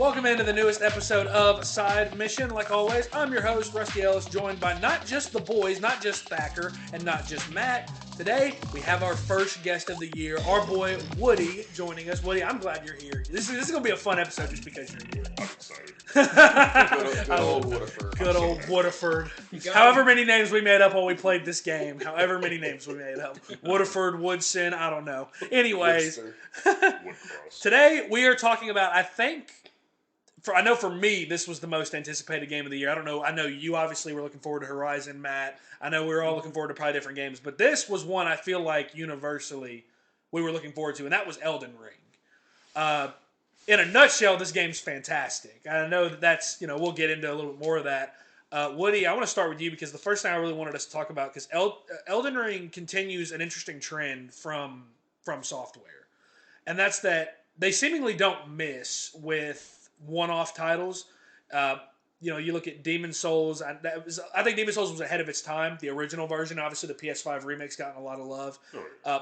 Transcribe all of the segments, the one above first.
Welcome into the newest episode of Side Mission. Like always, I'm your host, Rusty Ellis, joined by not just the boys, not just Thacker, and not just Matt. Today, we have our first guest of the year, our boy Woody, joining us. Woody, I'm glad you're here. This is going to be a fun episode just because you're here. I'm excited. Good old Woodford. Good old Woodford. However many names we made up while we played this game. However many names we made up. Woodford, Woodson, I don't know. Anyways, today we are talking about, I know for me, this was the most anticipated game of the year. I don't know. I know you obviously were looking forward to Horizon, Matt. I know we were all looking forward to probably different games. But this was one I feel like universally we were looking forward to, and that was Elden Ring. In a nutshell, this game's fantastic. I know that's, we'll get into a little bit more of that. Woody, I want to start with you because the first thing I really wanted us to talk about, because Elden Ring continues an interesting trend from software. And that's that they seemingly don't miss with one-off titles. You look at Demon Souls. I think Demon Souls was ahead of its time. The original version, obviously, the PS5 remake's gotten a lot of love.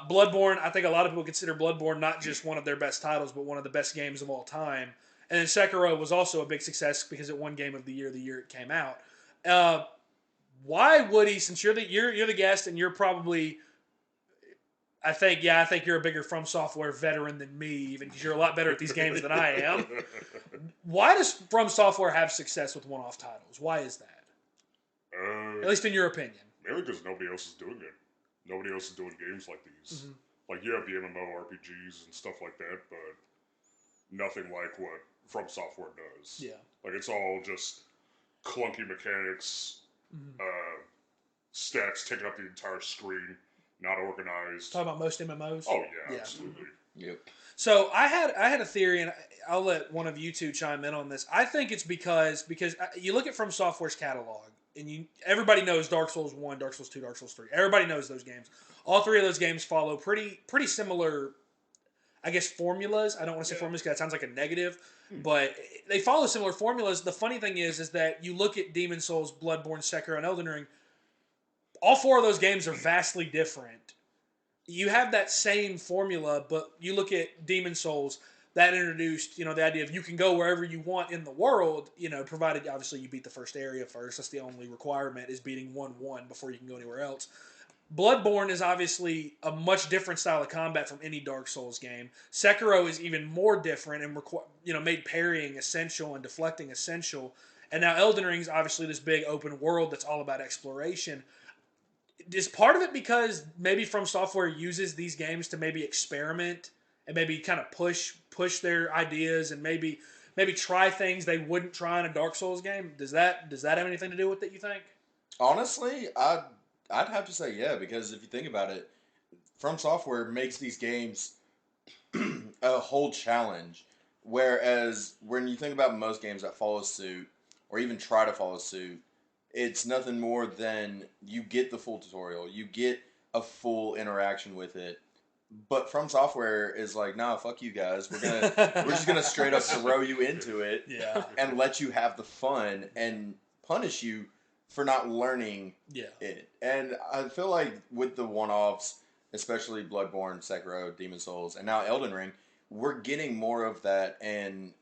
Bloodborne, I think a lot of people consider Bloodborne not just one of their best titles, but one of the best games of all time. And then Sekiro was also a big success because it won Game of the Year it came out. Why, Woody? Since you're the guest and you're probably, I think you're a bigger From Software veteran than me, even because you're a lot better at these games than I am. Why does From Software have success with one-off titles? Why is that? At least in your opinion. Mainly because nobody else is doing it. Nobody else is doing games like these. Mm-hmm. Like, you have the MMORPGs and stuff like that, but nothing like what From Software does. Yeah. Like, it's all just clunky mechanics, stats taking up the entire screen, not organized. Talking about most MMOs? Oh, yeah. Absolutely. Yep. So I had a theory, and I'll let one of you two chime in on this. I think it's because you look at From Software's catalog, and everybody knows Dark Souls 1, Dark Souls 2, Dark Souls 3. Everybody knows those games. All three of those games follow pretty similar, I guess, formulas. I don't want to say formulas because that sounds like a negative, but they follow similar formulas. The funny thing is that you look at Demon Souls, Bloodborne, Sekiro, and Elden Ring. All four of those games are vastly different. You have that same formula, but you look at Demon Souls, that introduced, the idea of you can go wherever you want in the world, provided obviously you beat the first area first. That's the only requirement, is beating 1-1 before you can go anywhere else. Bloodborne is obviously a much different style of combat from any Dark Souls game. Sekiro is even more different and made parrying essential and deflecting essential. And now Elden Ring is obviously this big open world that's all about exploration. Is part of it because maybe From Software uses these games to maybe experiment and maybe kind of push their ideas and maybe try things they wouldn't try in a Dark Souls game? Does that have anything to do with it, you think? Honestly, I'd have to say yeah, because if you think about it, From Software makes these games a whole challenge. Whereas when you think about most games that follow suit or even try to follow suit, it's nothing more than you get the full tutorial, you get a full interaction with it. But From Software is like, nah, fuck you guys. We're just gonna straight up throw you into it, and let you have the fun and punish you for not learning it. And I feel like with the one-offs, especially Bloodborne, Sekiro, Demon Souls, and now Elden Ring, we're getting more of that, and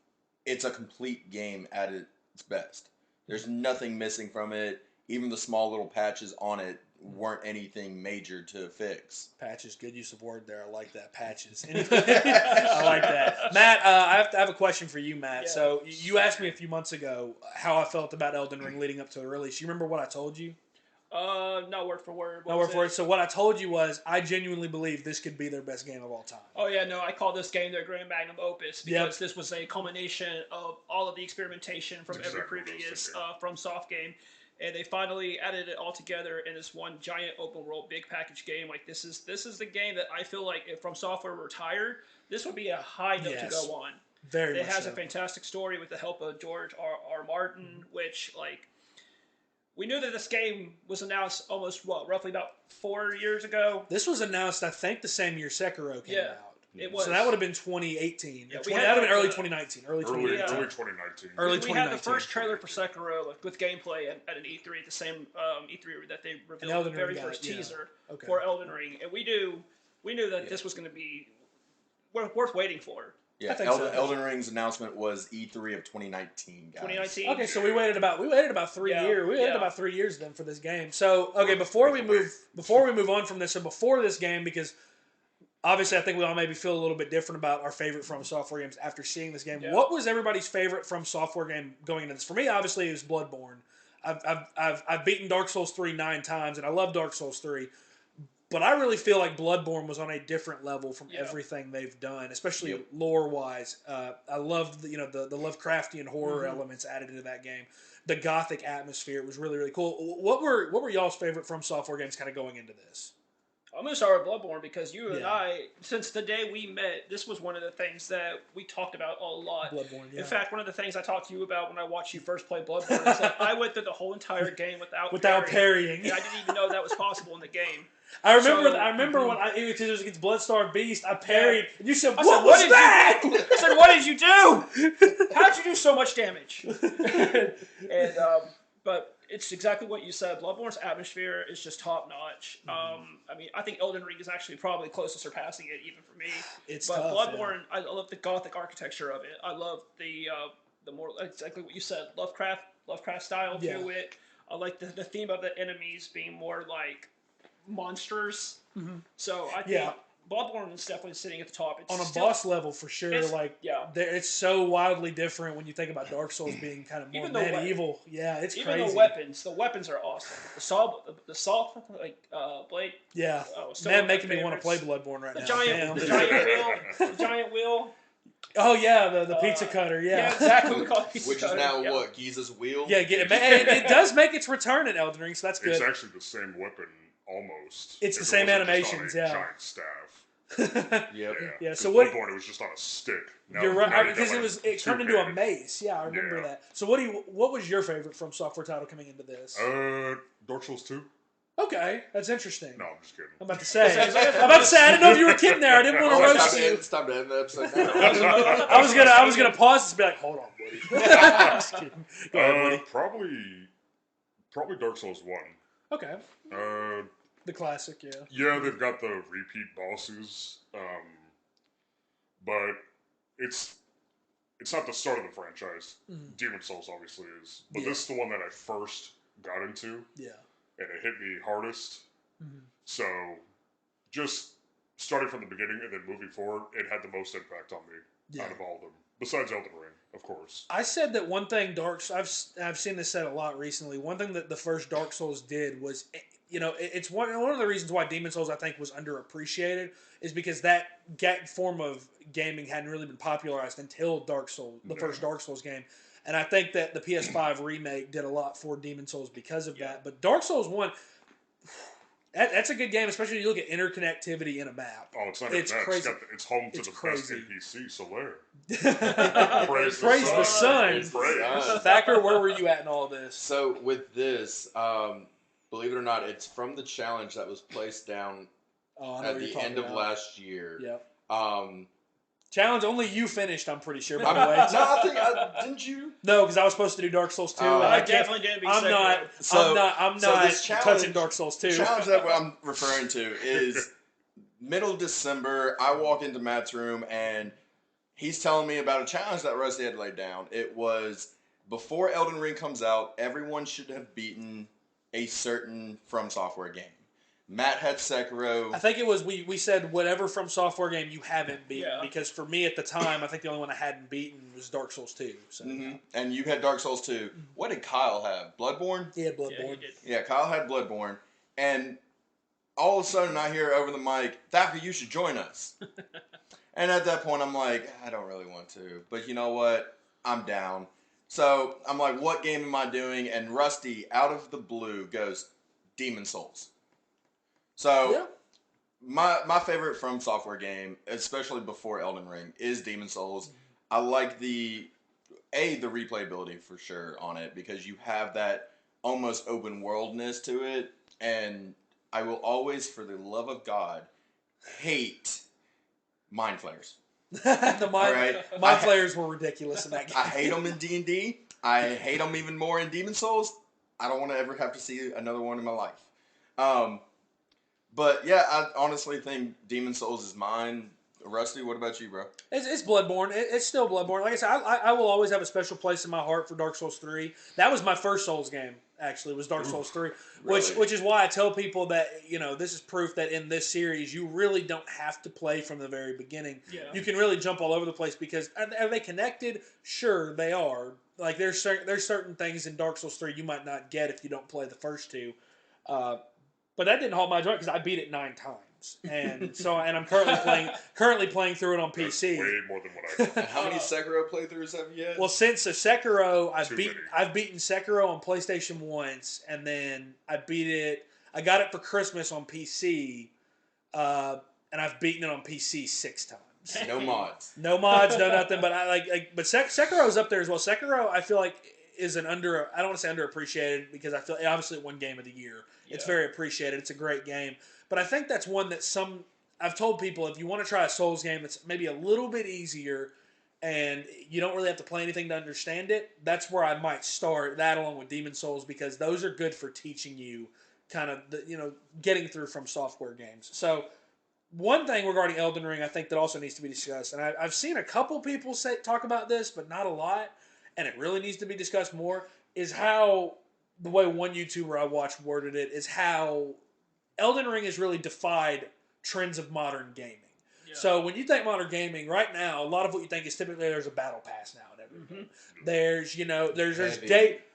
it's a complete game at its best. There's nothing missing from it. Even the small little patches on it weren't anything major to fix. Patches, good use of word there. I like that. Patches. I like that. Matt, I have a question for you, Matt. Yeah. So you asked me a few months ago how I felt about Elden Ring leading up to the release. You remember what I told you? Not word for word. Not word for word. So what I told you was I genuinely believe this could be their best game of all time. Oh yeah, no, I call this game their grand magnum opus because this was a culmination of all of the experimentation from every previous From Soft game, and they finally added it all together in this one giant open world big package game. Like this is the game that I feel like if From Software retired, this would be a high note to go on. Very. It has a fantastic story with the help of George R. Martin, which like. We knew that this game was announced roughly about 4 years ago. This was announced, I think, the same year Sekiro came out. It was. So that would have been 2018. Yeah, that would have been early 2019. Early 2019. We had the first trailer for Sekiro with gameplay at an E3, the same E3 that they revealed the very first teaser for Elden Ring. And we knew that this was going to be worth waiting for. Yeah, Elden Ring's announcement was E3 of 2019, guys. 2019. Okay, so we waited about 3 years. We waited about 3 years then for this game. So okay, before we move on from this, so before this game, because obviously I think we all maybe feel a little bit different about our favorite From Software games after seeing this game. Yeah. What was everybody's favorite From Software game going into this? For me, obviously, it was Bloodborne. I've beaten Dark Souls 3 9 times, and I love Dark Souls 3. But I really feel like Bloodborne was on a different level from everything they've done, especially lore-wise. I loved the Lovecraftian horror elements added into that game. The gothic atmosphere was really, really cool. What were y'all's favorite From Software games kind of going into this? I'm going to start with Bloodborne because you and I, since the day we met, this was one of the things that we talked about a lot. Bloodborne, yeah. In fact, one of the things I talked to you about when I watched you first play Bloodborne is that I went through the whole entire game without parrying. And I didn't even know that was possible in the game. I remember when because it was against Bloodstar Beast, I parried, and you said, "What was that?" I said, "What did you do? How'd you do so much damage?" And but it's exactly what you said. Bloodborne's atmosphere is just top notch. I mean, I think Elden Ring is actually probably close to surpassing it, even for me. It's but tough, Bloodborne, I love the gothic architecture of it. I love the more exactly what you said, Lovecraft style to it. I like the theme of the enemies being more like monsters. So I think Bloodborne is definitely sitting at the top. It's on a boss level for sure. It's so wildly different when you think about Dark Souls being kind of more medieval. It's even crazy. The weapons are awesome. The saw blade. Yeah, man, making me want to play Bloodborne right now. The giant wheel. Oh yeah, the pizza cutter. Yeah, exactly. We call it pizza Which cutter. is now what, Giza's wheel? Yeah, it does make its return in Elden Ring, so that's good. It's actually the same weapon almost. It's the same animations. Giant staff. Yeah. So Bloodborne, it was just on a stick. You're right, because it turned into a mace. Yeah, I remember that. So what was your favorite From Software title coming into this? Dark Souls 2. Okay, that's interesting. No, I'm just kidding. I'm about to say, I didn't know if you were kidding there. I didn't want to roast you. It's time to end the episode now. I was gonna pause this and be like, hold on, buddy. Just kidding. Go ahead, buddy. Probably Dark Souls 1. Okay. The classic, yeah. Yeah, they've got the repeat bosses, but it's not the start of the franchise. Demon Souls obviously is, but this is the one that I first got into. Yeah. And it hit me hardest. So, just starting from the beginning and then moving forward, it had the most impact on me out of all of them. Besides Elden Ring, of course. I said that one thing I've seen this said a lot recently. One thing that the first Dark Souls did was, it's one of the reasons why Demon Souls I think was underappreciated is because that form of gaming hadn't really been popularized until Dark Souls, the first Dark Souls game. And I think that the PS5 remake did a lot for Demon Souls because of that. But Dark Souls 1, that's a good game, especially when you look at interconnectivity in a map. Oh, it's not even that. Crazy. It's home to the best NPC, Solaire. Praise the sun. Thacker, where were you at in all this? So with this, believe it or not, it's from the challenge that was placed down at the end of last year. Yep. Challenge only you finished, I'm pretty sure, by the way. No, I think didn't you? No, because I was supposed to do Dark Souls 2. I definitely didn't. I'm not touching Dark Souls 2. The challenge that I'm referring to is middle of December. I walk into Matt's room and he's telling me about a challenge that Rusty had laid down. It was before Elden Ring comes out, everyone should have beaten a certain From Software game. Matt had Sekiro. I think it was, we said whatever From Software game you haven't beaten, because for me at the time, I think the only one I hadn't beaten was Dark Souls 2. So. And you had Dark Souls 2. What did Kyle have? Bloodborne? Yeah, Bloodborne. Yeah, Kyle had Bloodborne. And all of a sudden I hear over the mic, Thacker, you should join us. And at that point I'm like, I don't really want to. But you know what? I'm down. So I'm like, what game am I doing? And Rusty, out of the blue, goes, Demon Souls. So, my favorite From Software game, especially before Elden Ring, is Demon Souls. I like the replayability for sure on it, because you have that almost open worldness to it, and I will always, for the love of God, hate mind flayers. Mind flayers were ridiculous in that game. I hate them in D&D. I hate them even more in Demon Souls. I don't want to ever have to see another one in my life. But yeah, I honestly think Demon Souls is mine. Rusty, what about you, bro? It's Bloodborne. It's still Bloodborne. Like I said, I will always have a special place in my heart for Dark Souls 3. That was my first Souls game, actually, was Dark Souls 3. Really? Which is why I tell people that, this is proof that in this series, you really don't have to play from the very beginning. Yeah. You can really jump all over the place because are they connected? Sure, they are. Like, there's certain things in Dark Souls 3 you might not get if you don't play the first two. But that didn't hold my joy because I beat it 9 times. And I'm currently playing through it on PC. Way more than what I do. How many Sekiro playthroughs have you had? Well, since Sekiro, I've Too beaten Sekiro on PlayStation once, and then I got it for Christmas on PC, and I've beaten it on PC 6 times. No mods. No mods, no nothing. But but Sekiro's up there as well. Sekiro, I feel like is I don't want to say underappreciated because I feel obviously it won Game of the Year. Yeah. It's very appreciated. It's a great game. But I think that's one that I've told people, if you want to try a Souls game that's maybe a little bit easier and you don't really have to play anything to understand it, that's where I might start, that along with Demon Souls, because those are good for teaching you kind of, getting through From Software games. So one thing regarding Elden Ring I think that also needs to be discussed, and I've seen a couple people talk about this, but not a lot, and it really needs to be discussed more, is how, the way one YouTuber I watched worded it, is how Elden Ring has really defied trends of modern gaming. Yeah. So when you think modern gaming, right now, a lot of what you think is typically there's a battle pass now and everything. Mm-hmm.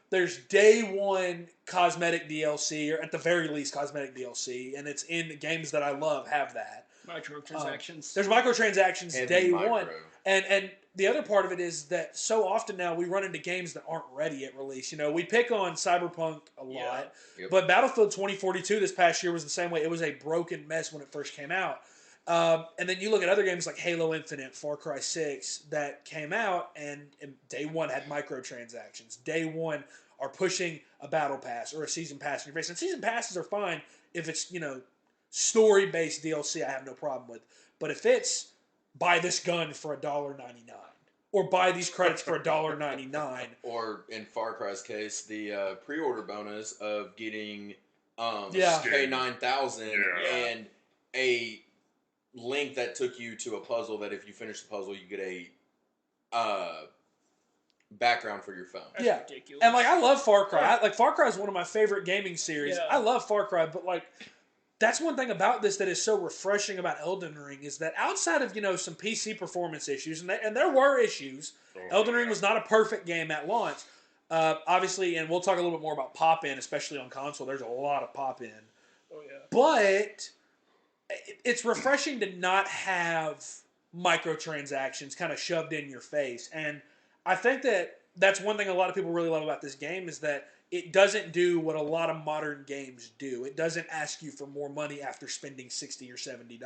There's day one cosmetic DLC, or at the very least cosmetic DLC, and it's in games that I love have that. Microtransactions. There's microtransactions day one. And the other part of it is that so often now we run into games that aren't ready at release. We pick on Cyberpunk a lot, but Battlefield 2042 this past year was the same way. It was a broken mess when it first came out. And then you look at other games like Halo Infinite, Far Cry 6 that came out, and day one had microtransactions. Day one are pushing a battle pass or a season pass in your face. And season passes are fine if it's, story-based DLC, I have no problem with. But if it's buy this gun for $1.99 or buy these credits for $1.99, or in Far Cry's case, the pre-order bonus of getting K9000 and a link that took you to a puzzle that if you finish the puzzle, you get a background for your phone. That's ridiculous. And I love Far Cry. Far Cry is one of my favorite gaming series. Yeah. I love Far Cry, but that's one thing about this that is so refreshing about Elden Ring is that outside of, some PC performance issues, and there were issues, Elden Ring was not a perfect game at launch. Obviously, and we'll talk a little bit more about pop-in, especially on console. There's a lot of pop-in. Oh, yeah. But it's refreshing to not have microtransactions kind of shoved in your face. And I think that's one thing a lot of people really love about this game is that it doesn't do what a lot of modern games do. It doesn't ask you for more money after spending $60 or $70.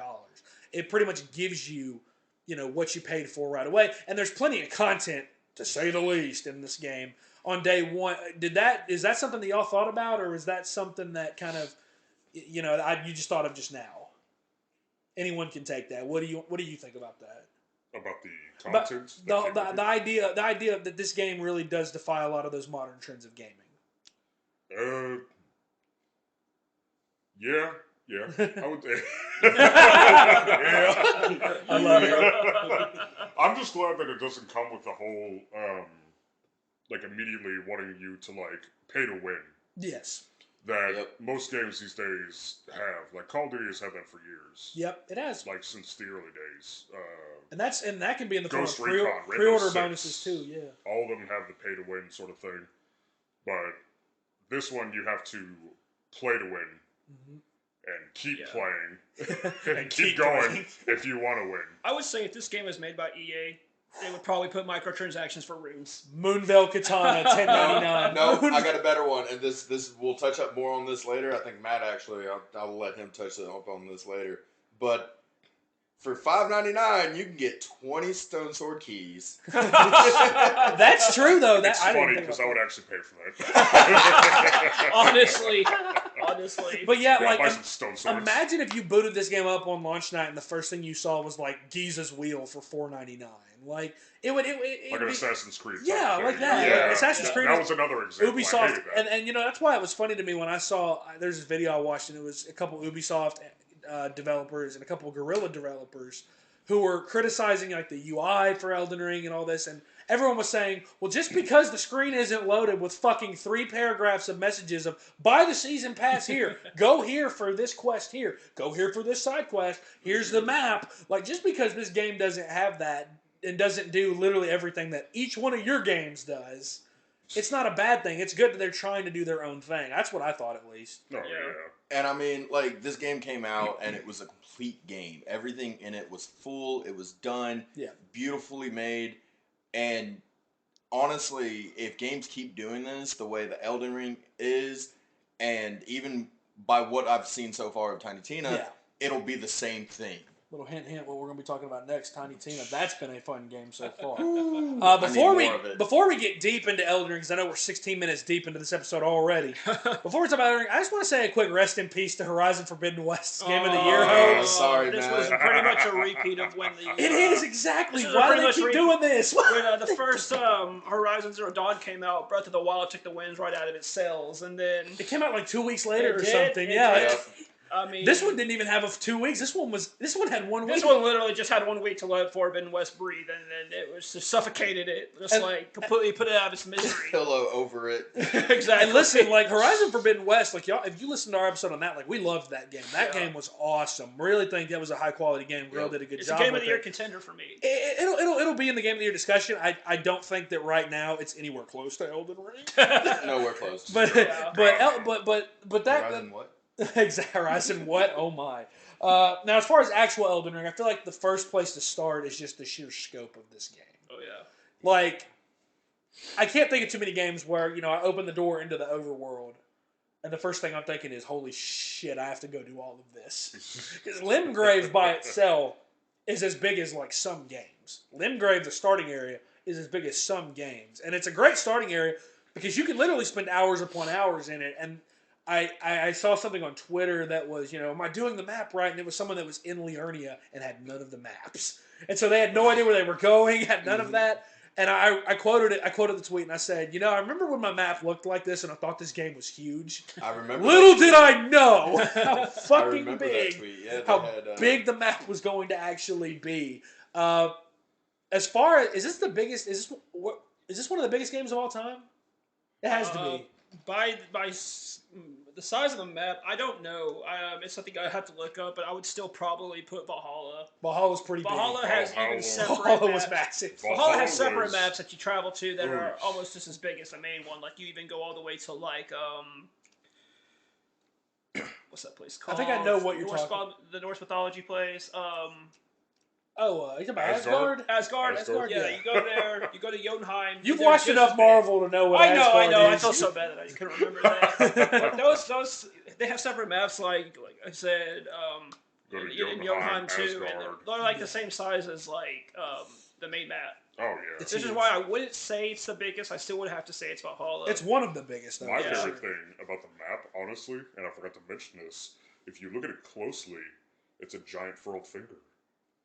It pretty much gives you, what you paid for right away. And there's plenty of content, to say the least, in this game on day one. Is that something that y'all thought about, or is that something that kind of, you just thought of just now? Anyone can take that. What do you think about that? About the content? The idea that this game really does defy a lot of those modern trends of gaming. Yeah, I would say. I love it. I'm just glad that it doesn't come with the whole, immediately wanting you to, pay to win. Yes. That most games these days have. Call of Duty has had that for years. Yep, it has. Since the early days. And that can be in the form of Recon, pre-order bonuses too, yeah. All of them have the pay to win sort of thing. But this one you have to play to win. Mm-hmm. And keep playing. and keep going if you want to win. I would say if this game was made by EA, they would probably put microtransactions for runes. Moonveil Katana, $10.99. No, I got a better one, and this we'll touch up more on this later. I think Matt actually, I'll let him touch up on this later. But for $5.99, you can get 20 Stone Sword keys. That's true, though. It's funny because I would actually pay for that. Honestly. But yeah, buy some Stone Swords. Imagine if you booted this game up on launch night and the first thing you saw was Giza's Wheel for $4.99. It would an Assassin's Creed. Yeah, like that. Yeah. Assassin's Creed. That was another example. Ubisoft, and that's why it was funny to me when I saw there's this video I watched and it was a couple Ubisoft developers and a couple of Guerrilla developers who were criticizing like the UI for Elden Ring and all this, and everyone was saying, well, just because the screen isn't loaded with fucking 3 paragraphs of messages of buy the season pass here, go here for this quest here, go here for this side quest, here's the map. Like, just because this game doesn't have that and doesn't do literally everything that each one of your games does, it's not a bad thing. It's good that they're trying to do their own thing. That's what I thought, at least. Oh, yeah. And I mean, like, this game came out and it was a complete game. Everything in it was full. It was done. Yeah. Beautifully made. And honestly, if games keep doing this the way the Elden Ring is, and even by what I've seen so far of Tiny Tina, it'll be the same thing. Little hint, what we're going to be talking about next, Tiny Tina. That's been a fun game so far. Before we get deep into Elden Ring, because I know we're 16 minutes deep into this episode already. Before we talk about Elden Ring, I just want to say a quick rest in peace to Horizon Forbidden West's Game of the Year host. Sorry, this man. was pretty much a repeat of when the... It is, exactly. Why do they keep doing this? When the first Horizon Zero Dawn came out, Breath of the Wild took the winds right out of its sails, and then... It came out like 2 weeks later or something. I mean, this one didn't even have 2 weeks. This one had 1 week. This one literally just had 1 week to let Forbidden West breathe, and then it was just suffocated it, completely put it out of its misery. Pillow over it. Exactly. And listen, like Horizon Forbidden West, like y'all, if you listen to our episode on that, like we loved that game. That game was awesome. Really think that was a high quality game. Girl did a good job. It's a Game of the Year contender for me. It'll be in the Game of the Year discussion. I don't think that right now it's anywhere close to Elden Ring. Nowhere close. But that Horizon what? Exactly. Horizon what? Oh my. Now, as far as actual Elden Ring, I feel like the first place to start is just the sheer scope of this game. Oh, yeah. Like, I can't think of too many games where, I open the door into the overworld, and the first thing I'm thinking is, holy shit, I have to go do all of this. Because Limgrave by itself is as big as, like, some games. Limgrave, the starting area, is as big as some games. And it's a great starting area because you can literally spend hours upon hours in it, and I saw something on Twitter that was, am I doing the map right? And it was someone that was in Liurnia and had none of the maps. And so they had no idea where they were going, had none of that. And I quoted it. I quoted the tweet and I said, I remember when my map looked like this and I thought this game was huge. I remember. Little did I know how fucking big, big the map was going to actually be. As far as, is this one of the biggest games of all time? It has to be. By the size of the map, I don't know. It's something I have to look up, but I would still probably put Valhalla. Valhalla's pretty Valhalla big. has even separate Valhalla maps. was massive. Valhalla has separate maps that you travel to that are almost just as big as the main one. Like, you even go all the way to, like, what's that place called? I think I know what you're talking about. The Norse mythology place. You talking about Asgard? Asgard. Yeah, you go there. You go to Jotunheim. You've watched enough Marvel to know what Asgard is. I feel so bad that I couldn't remember that. But those they have separate maps. Like I said, in Jotunheim too, and they're like the same size as like the main map. Oh yeah. This is why I wouldn't say it's the biggest. I still would have to say it's Valhalla. It's one of the biggest. My favorite thing about the map, honestly, and I forgot to mention this, if you look at it closely, it's a giant furled finger.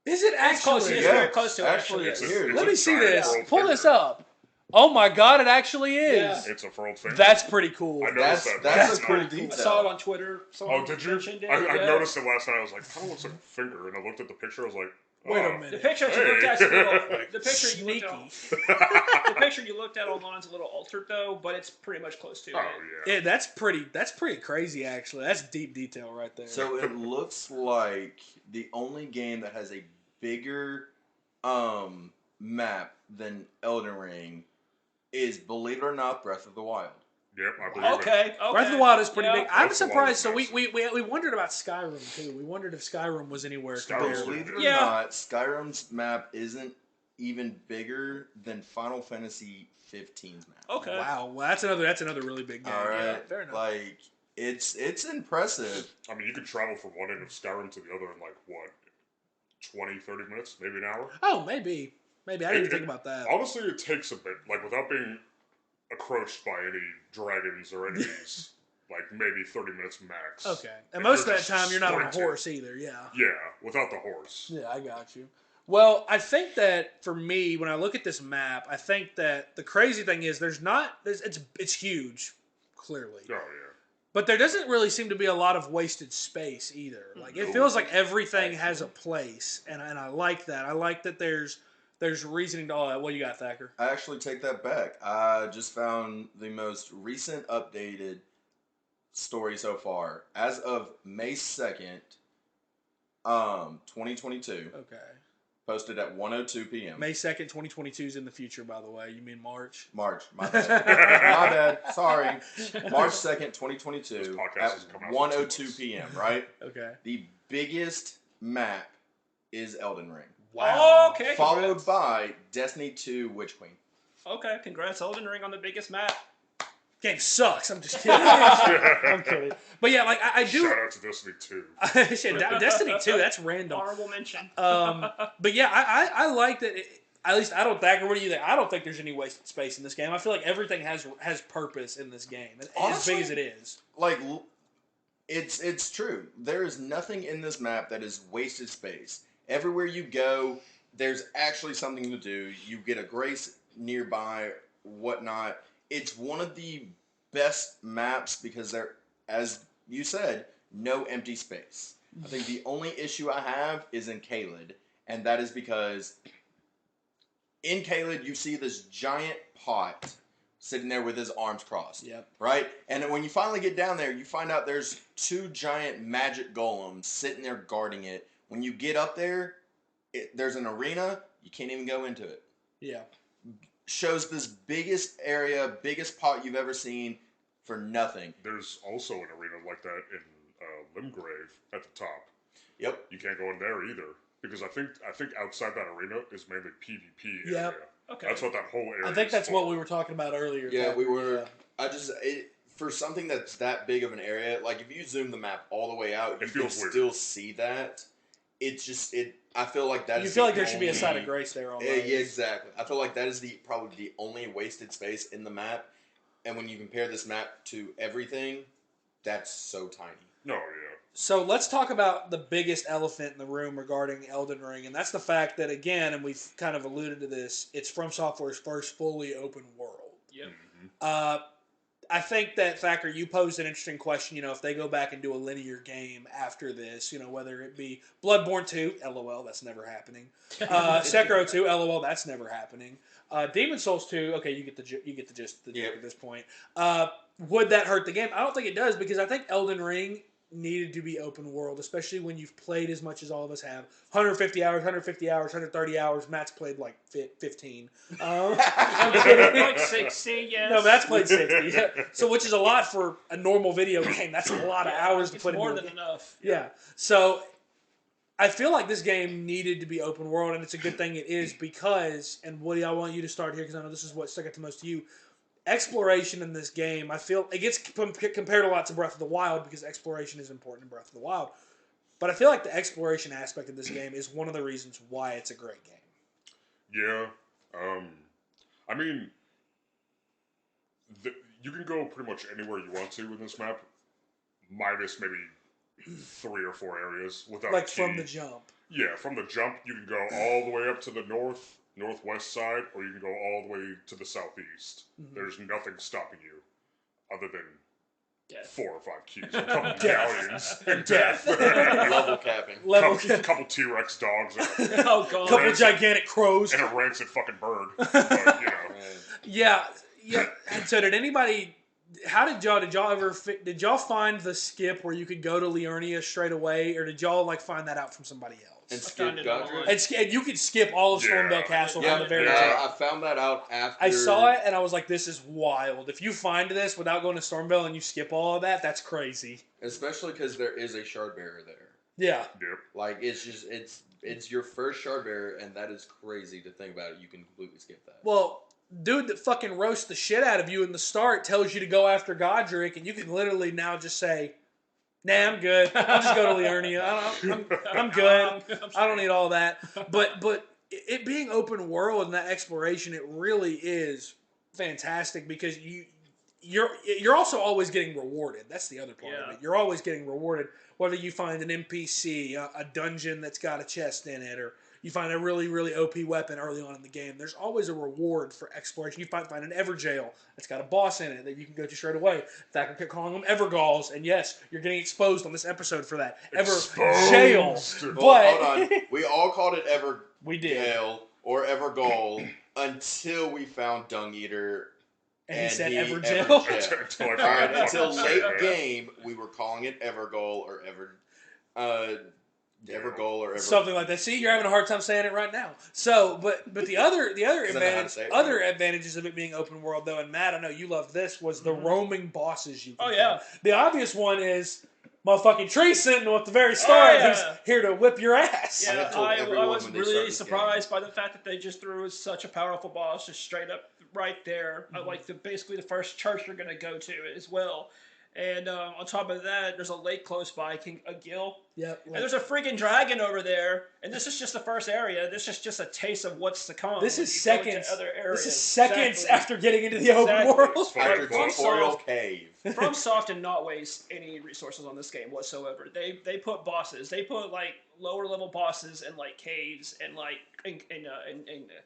Is it actually? It's very close to it. Actually, it's here. Let me see this. Pull this up. Oh my god, it actually is. Yeah. It's a furled finger. That's pretty cool. I noticed that. That's a cool detail. I saw it on Twitter. Oh, did you? I noticed it last night. I was like, kind of looks like a finger. And I looked at the picture. I was like, wait a minute. The picture you looked at, the picture you looked at online is a little altered though, but it's pretty much close to it. Oh yeah. Yeah, that's pretty crazy actually. That's deep detail right there. So it looks like the only game that has a bigger map than Elden Ring is, believe it or not, Breath of the Wild. Yep, I believe it. Okay. Breath of the Wild is pretty big. I'm Breath of the Wild surprised. is So we massive. wondered about Skyrim too. We wondered if Skyrim was anywhere compared. Believe it or not, Skyrim's map isn't even bigger than Final Fantasy 15's map. Okay. Wow, well, that's another really big game. All right, Yeah, fair enough. like it's impressive. I mean, you could travel from one end of Skyrim to the other in like, what, 20, 30 minutes? Maybe an hour? Oh, maybe. I didn't even think about that. Honestly, it takes a bit. Like, without being approached by any dragons or enemies, like maybe 30 minutes max. Okay. And If most of you're that just time, you're not on a sprinting. horse either, yeah. Yeah, without the horse. Yeah, I got you. Well, I think that for me, when I look at this map, I think that the crazy thing is it's huge, clearly. Oh, yeah. But there doesn't really seem to be a lot of wasted space either. Like it feels like everything has a place, and I like that. I like that there's reasoning to all that. What you got, Thacker? I actually take that back. I just found the most recent updated story so far. As of May 2nd, 2022. Okay. Posted at 1:02 p.m. May 2nd, 2022 is in the future, by the way. You mean March? March. My bad. My bad. Sorry. March 2nd, 2022 at 1:02 p.m., right? Okay. The biggest map is Elden Ring. Wow. Oh, okay. Followed by Destiny 2 Witch Queen. Okay, congrats, Elden Ring on the biggest map. Game sucks. I'm just kidding. I'm kidding. But yeah, like I do. Shout out to Destiny 2. Destiny 2, that's random. Honorable mention. But yeah, I like that. At least I don't think. Or what do you think? I don't think there's any wasted space in this game. I feel like everything has purpose in this game, Honestly, as big as it is. Like, it's true. There is nothing in this map that is wasted space. Everywhere you go, there's actually something to do. You get a grace nearby, whatnot. It's one of the best maps because there, as you said, no empty space. I think the only issue I have is in Caelid, and that is because in Caelid you see this giant pot sitting there with his arms crossed. Yep. Right? And when you finally get down there, you find out there's 2 giant magic golems sitting there guarding it. When you get up there, there's an arena. You can't even go into it. Yeah. Shows this biggest area, biggest pot you've ever seen for nothing. There's also an arena like that in Limgrave at the top. Yep. You can't go in there either because I think outside that arena is mainly PvP area. Yep. Okay. That's what that whole area. I think is that's for. what we were talking about earlier. Yeah, we were. Yeah. For something that's that big of an area, like if you zoom the map all the way out, you can feels weird. still see that. It's just I feel like that. You feel like there should be a side of grace there. Yeah, exactly. I feel like that is probably the only wasted space in the map, and when you compare this map to everything, that's so tiny. No, yeah. So let's talk about the biggest elephant in the room regarding Elden Ring, and that's the fact that, again, and we've kind of alluded to this, it's From Software's first fully open world. Yep. Mm-hmm. I think that, Thacker, you posed an interesting question, if they go back and do a linear game after this, whether it be Bloodborne 2, LOL, that's never happening. Sekiro 2, LOL, that's never happening. Demon Souls 2, okay, you get the gist at this point. Would that hurt the game? I don't think it does, because I think Elden Ring needed to be open world, especially when you've played as much as all of us have. 150 hours, 130 hours. Matt's played like 15. I'm kidding. Like 60, yes. No, Matt's played 60. So, which is a lot for a normal video game. That's a lot of hours to put in. More than enough. Yeah. So, I feel like this game needed to be open world, and it's a good thing it is because, and Woody, I want you to start here because I know this is what stuck out to most to you. Exploration in this game, I feel it gets compared a lot to Breath of the Wild because exploration is important in Breath of the Wild. But I feel like the exploration aspect of this game is one of the reasons why it's a great game. Yeah. I mean, you can go pretty much anywhere you want to with this map, minus maybe 3 or 4 areas without Like a key. from the jump. Yeah, from the jump, you can go all the way up to the northwest side, or you can go all the way to the southeast. Mm-hmm. There's nothing stopping you other than death. 4 or 5 keys, a couple medallions, and Death. Level capping. Couple T-Rex dogs, and Oh god. Couple gigantic crows. a rancid fucking bird. But, Yeah. And so did anybody... How did y'all ever... Did y'all find the skip where you could go to Liurnia straight away, or did y'all find that out from somebody else? And skip Godric. And you could skip all of Stormvale Castle from the very top. I found that out after. I saw it and I was like, "This is wild." If you find this without going to Stormvale and you skip all of that, that's crazy. Especially because there is a shard bearer there. Yeah. Yep. Like it's your first shard bearer, and that is crazy to think about. You can completely skip that. Well, dude that fucking roasts the shit out of you in the start tells you to go after Godric, and you can literally now just say, "Nah, I'm good. I'll just go to Liurnia. I'm good. I don't need all that." But it being open world and that exploration, it really is fantastic because you're also always getting rewarded. That's the other part of Yeah. it. You're always getting rewarded, whether you find an NPC, a dungeon that's got a chest in it, or you find a really, really OP weapon early on in the game. There's always a reward for exploration. You find an Everjail that's got a boss in it that you can go to straight away. Thacker kept calling them Evergalls, and yes, you're getting exposed on this episode for that. Everjail. Well, hold on. We all called it We did. Evergale or Evergole until we found Dung Eater. And he said Everjail. Everjail. All right, until late game, we were calling it Evergole or Evergole or something like that. See, you're having a hard time saying it right now. So, but the other advantages of it being open world though, and Matt, I know you love this, was the roaming bosses you can kill. The obvious one is motherfucking Tree Sentinel at the very start, who's here to whip your ass. Yeah, I was really surprised by the fact that they just threw such a powerful boss just straight up right there. Like basically the first church you're gonna go to as well. And on top of that, there's a lake close by, King Gil. Yep. And there's a freaking dragon over there. And this is just the first area. This is just a taste of what's to come. This is seconds. This is seconds after getting into the open world. After Tutorial Cave. FromSoft did not waste any resources on this game whatsoever. They put bosses. They put like lower level bosses in like caves and like in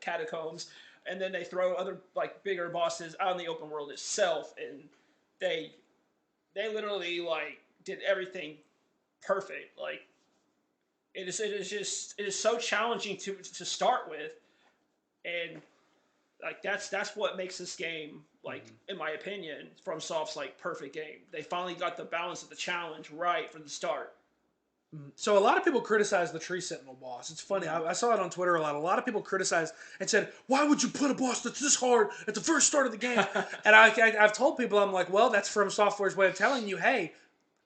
catacombs. And then they throw other like bigger bosses out in the open world itself. And they literally like did everything perfect. Like it is so challenging to start with, and like that's what makes this game, like in my opinion, FromSoft's like perfect game. They finally got the balance of the challenge right from the start. So a lot of people criticize the Tree Sentinel boss. It's funny. I saw it on Twitter a lot. A lot of people criticized and said, "Why would you put a boss that's this hard at the first start of the game?" And I've told people, I'm like, well, that's From Software's way of telling you, hey,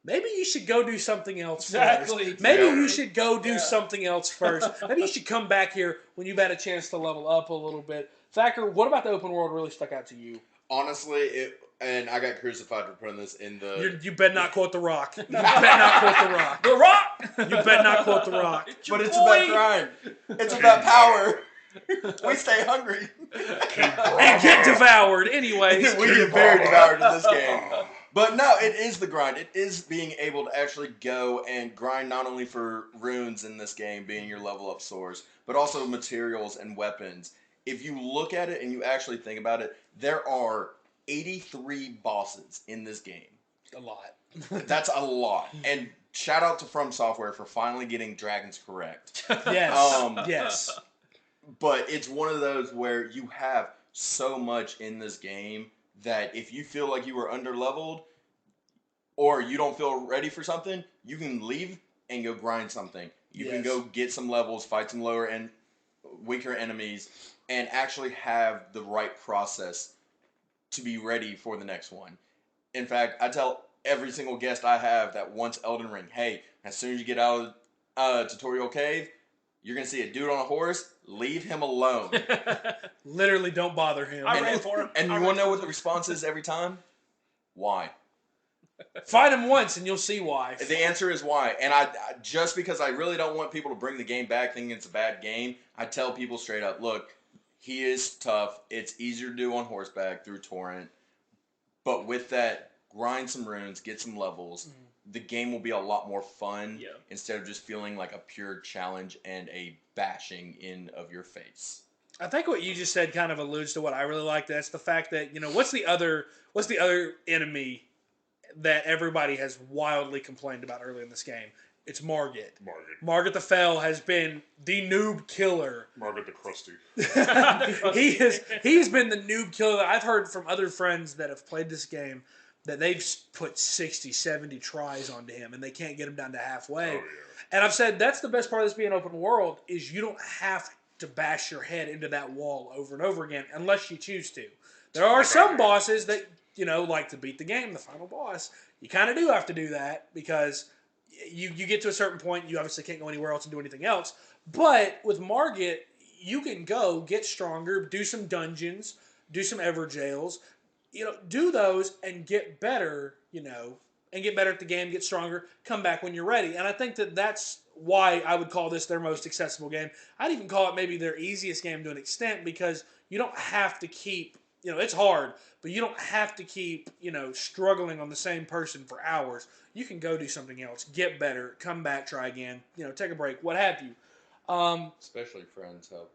maybe you should go do something else first. Maybe you should go do something else first. Maybe you should come back here when you've had a chance to level up a little bit. Thacker, what about the open world really stuck out to you? Honestly, and I got crucified for putting this in the... You better not quote The Rock. You better not quote The Rock. The Rock! You better not quote The Rock. But it's about grind. It's about power. We stay hungry. And get devoured anyways. We get very devoured in this game. But no, it is the grind. It is being able to actually go and grind not only for runes in this game being your level up source, but also materials and weapons. If you look at it and you actually think about it, there are 83 bosses in this game. A lot. That's a lot. And shout out to From Software for finally getting dragons correct. Yes. Yes. But it's one of those where you have so much in this game that if you feel like you were underleveled or you don't feel ready for something, you can leave and go grind something. You can go get some levels, fight some lower and weaker enemies, and actually have the right process to be ready for the next one. In fact, I tell every single guest I have that wants Elden Ring, hey, as soon as you get out of Tutorial Cave, you're going to see a dude on a horse, leave him alone. Literally don't bother him. I ran for him. And you want to know what the response is every time? Why? Fight him once and you'll see why. The answer is why. And I just because I really don't want people to bring the game back thinking it's a bad game, I tell people straight up, look, he is tough. It's easier to do on horseback through torrent. But with that, grind some runes, get some levels. The game will be a lot more fun instead of just feeling like a pure challenge and a bashing in of your face. I think what you just said kind of alludes to what I really like. That's the fact that, you know, what's the other enemy that everybody has wildly complained about early in this game? It's Margit. Margit the Fell has been the noob killer. Margit the Crusty. He's been the noob killer. I've heard from other friends that have played this game that they've put 60, 70 tries onto him and they can't get him down to halfway. Oh, yeah. And I've said that's the best part of this being open world is you don't have to bash your head into that wall over and over again unless you choose to. There are some bosses that, you know, like to beat the game, the final boss. You kind of do have to do that because you get to a certain point, you obviously can't go anywhere else and do anything else. But with Margit, you can go, get stronger, do some dungeons, do some Everjails, you know, do those and get better, you know, and get better at the game, get stronger, come back when you're ready. And I think that that's why I would call this their most accessible game. I'd even call it maybe their easiest game to an extent because you don't have to keep it's hard, but you don't have to keep, struggling on the same person for hours. You can go do something else, get better, come back, try again, take a break, what have you. Especially friends help.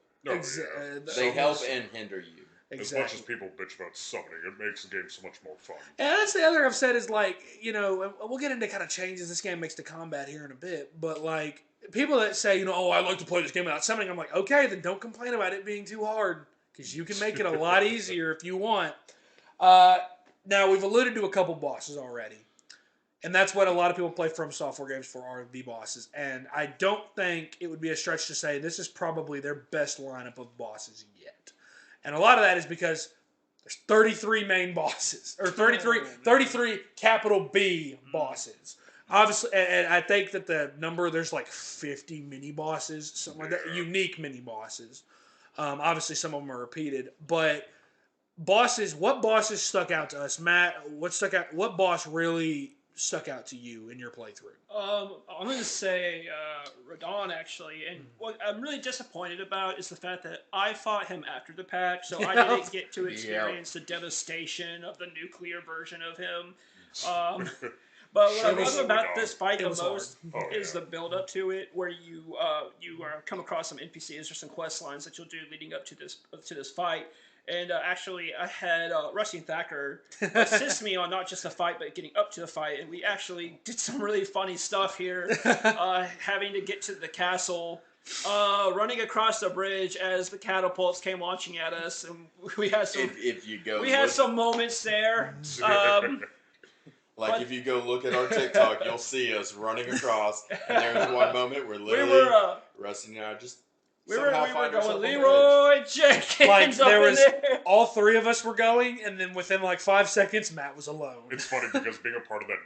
They help and hinder you. Exactly. As much as people bitch about summoning, it makes the game so much more fun. And that's the other thing I've said is, like, we'll get into kind of changes this game makes to combat here in a bit, but, like, people that say, oh, I like to play this game without summoning, I'm like, okay, then don't complain about it being too hard, because you can make it a lot easier if you want. Now, we've alluded to a couple bosses already, and that's what a lot of people play From Software games for, are the bosses, and I don't think it would be a stretch to say this is probably their best lineup of bosses yet. And a lot of that is because there's 33 main bosses, or 33 capital B bosses. Obviously, and I think that the number, there's like 50 mini bosses, something like that, unique mini bosses. Obviously, some of them are repeated, but what bosses stuck out to us? Matt, what boss really stuck out to you in your playthrough? I'm going to say Radon, actually. And what I'm really disappointed about is the fact that I fought him after the patch, so I didn't get to experience the devastation of the nuclear version of him. But what I love about this fight the most is the build-up to it, where you come across some NPCs or some quest lines that you'll do leading up to this fight. And actually, I had Rusty and Thacker assist me on not just the fight, but getting up to the fight. And we actually did some really funny stuff here, having to get to the castle, running across the bridge as the catapults came launching at us. And we had some, some moments there. If you go look at our TikTok, you'll see us running across. And there's one moment where literally Rusty and I just... We were going Leroy Jenkins. Like there. All three of us were going, and then within like 5 seconds, Matt was alone. It's funny because being a part of that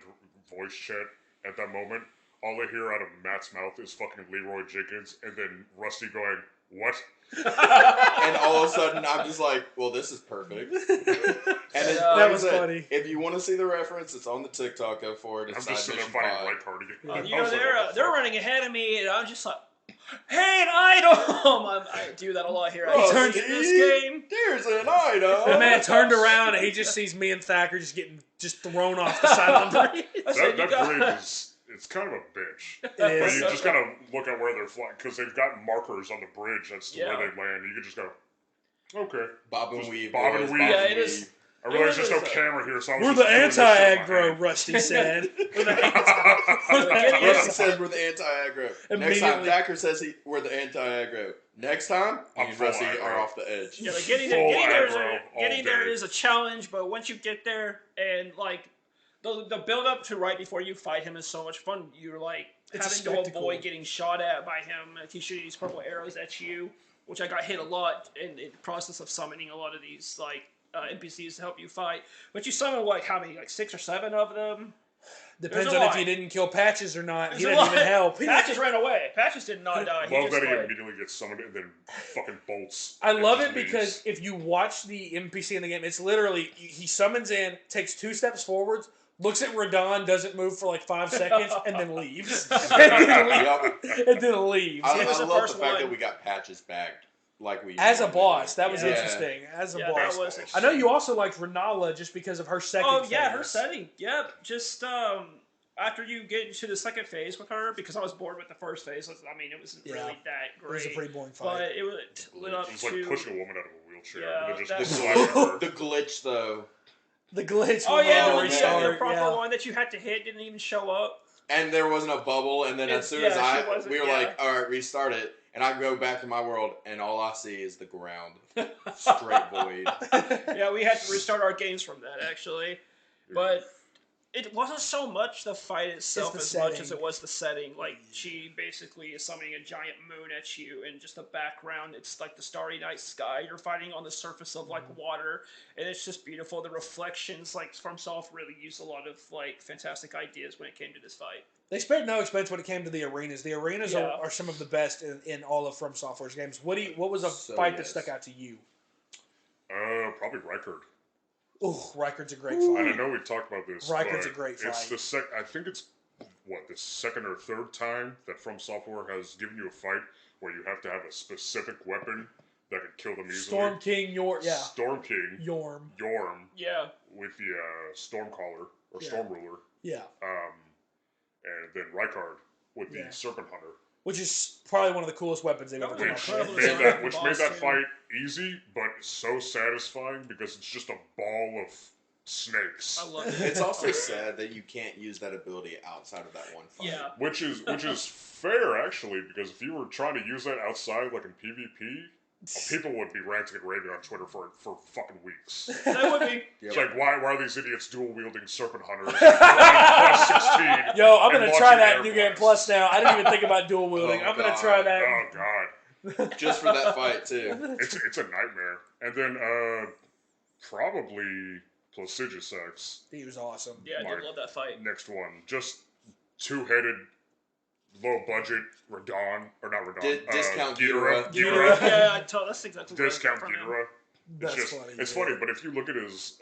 voice chat at that moment, all I hear out of Matt's mouth is fucking Leroy Jenkins, and then Rusty going, "What?" And all of a sudden, I'm just like, "Well, this is perfect." And that was funny. If you want to see the reference, it's on the TikTok. Go for it. I'm just sitting there fighting right party. They're running ahead of me, and I'm just like, "Hey, an item!" I do that a lot here. He turns in this game. There's an item. The man turned around and he just sees me and Thacker just getting thrown off the side of the bridge. That bridge it's kind of a bitch. But you just gotta look at where they're flying because they've got markers on the bridge that's where they land. You can just go, okay. Bob and weave. Yeah, it is. I realize there's no camera here, so we're the anti-aggro, Rusty said. Rusty says we're the anti-aggro. Next time Thacker says we're the anti-aggro. Next time, me and Rusty are off the edge. Yeah, like getting there is a challenge, but once you get there and like the build up to right before you fight him is so much fun. You're like having to avoid getting shot at by him. Like, he's shooting these purple arrows at you, which I got hit a lot in the process of summoning a lot of these like NPCs to help you fight. But you summon how many? Like 6 or 7 of them. Depends on if you didn't kill Patches or not. He didn't even help. Patches ran away. Patches did not die. Love that he immediately gets summoned and then fucking bolts. I love it because if you watch the NPC in the game, it's literally he summons in, takes 2 steps forwards, looks at Radon, doesn't move for like 5 seconds, and then leaves. and then leaves. I love the fact that we got Patches back. As a boss, that was interesting. As a boss, I know you also liked Renala just because of her second. Oh yeah, her setting. Yep, just after you get into the second phase with her, because I was bored with the first phase. I mean, it wasn't really that great. It was a pretty boring fight, but it was lit up to like pushing a woman out of a wheelchair. Yeah, the glitch though. The glitch. Oh yeah, the proper one that you had to hit didn't even show up. And there wasn't a bubble, and then as soon as we were like, all right, restart it. And I go back to my world, and all I see is the ground. Straight void. Yeah, we had to restart our games from that, actually. But it wasn't so much the fight itself as much as it was the setting. Like, she basically is summoning a giant moon at you, and just the background, it's like the starry night sky. You're fighting on the surface of, like, water, and it's just beautiful. The reflections, like, FromSoft really used a lot of, like, fantastic ideas when it came to this fight. They spared no expense when it came to the arenas. The arenas are some of the best in all of From Software's games. What was a fight that stuck out to you? Probably Reichard. Oh, Reichard's a great fight. And I know we've talked about this. Reichard's a great fight. It's I think it's the second or third time that From Software has given you a fight where you have to have a specific weapon that could kill them easily. Storm King Yorm. Yeah. Storm King. Yorm. Yeah. With the Stormcaller or Storm Ruler. Yeah. And then Rykard with the Serpent Hunter. Which is probably one of the coolest weapons they've ever come up with. Which made that fight easy, but so satisfying because it's just a ball of snakes. I love it. It's also sad that you can't use that ability outside of that one fight. Yeah. Which is fair, actually, because if you were trying to use that outside, like in PvP, people would be ranting and raving on Twitter for fucking weeks. That would be. It's like, why are these idiots dual-wielding Serpent Hunters plus 16? Yo, I'm going to try that in New Game Plus now. I didn't even think about dual-wielding. I'm going to try that. Oh, God. Just for that fight, too. It's a nightmare. And then, probably Placidusax. He was awesome. Yeah, I did love that fight. Next one. Just two-headed, low-budget Radon. Or not Radon. Discount Ghidorah. Yeah, that's exactly what Discount Ghidorah. That's funny. It's funny, but if you look at his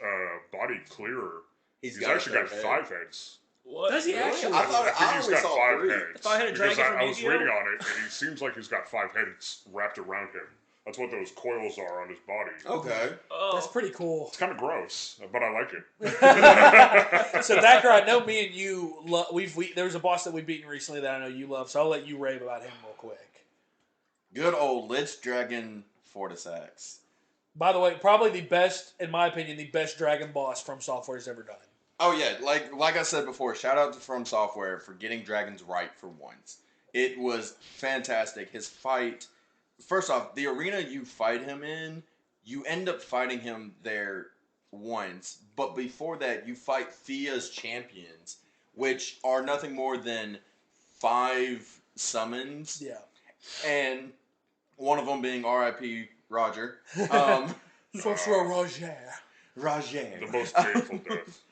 body clearer, he's actually got 5 heads. What? Does he actually? I thought I think he's got 5 heads. If I had a dragon because from I was Yu-Gi-Oh? reading on it, and he seems like he's got 5 heads wrapped around him. That's what those coils are on his body. Okay. Oh. That's pretty cool. It's kind of gross, but I like it. So, Backer, I know me and you, there's a boss that we've beaten recently that I know you love, so I'll let you rave about him real quick. Good old Lich Dragon Fortisax. By the way, probably the best, in my opinion, the best dragon boss From Software's ever done. Oh yeah, like I said before, shout out to From Software for getting dragons right for once. It was fantastic. His fight, first off, the arena you fight him in, you end up fighting him there once, but before that you fight Thea's champions, which are nothing more than 5 summons. Yeah. And one of them being R.I.P. Roger. Roger. Roger. The most painful death.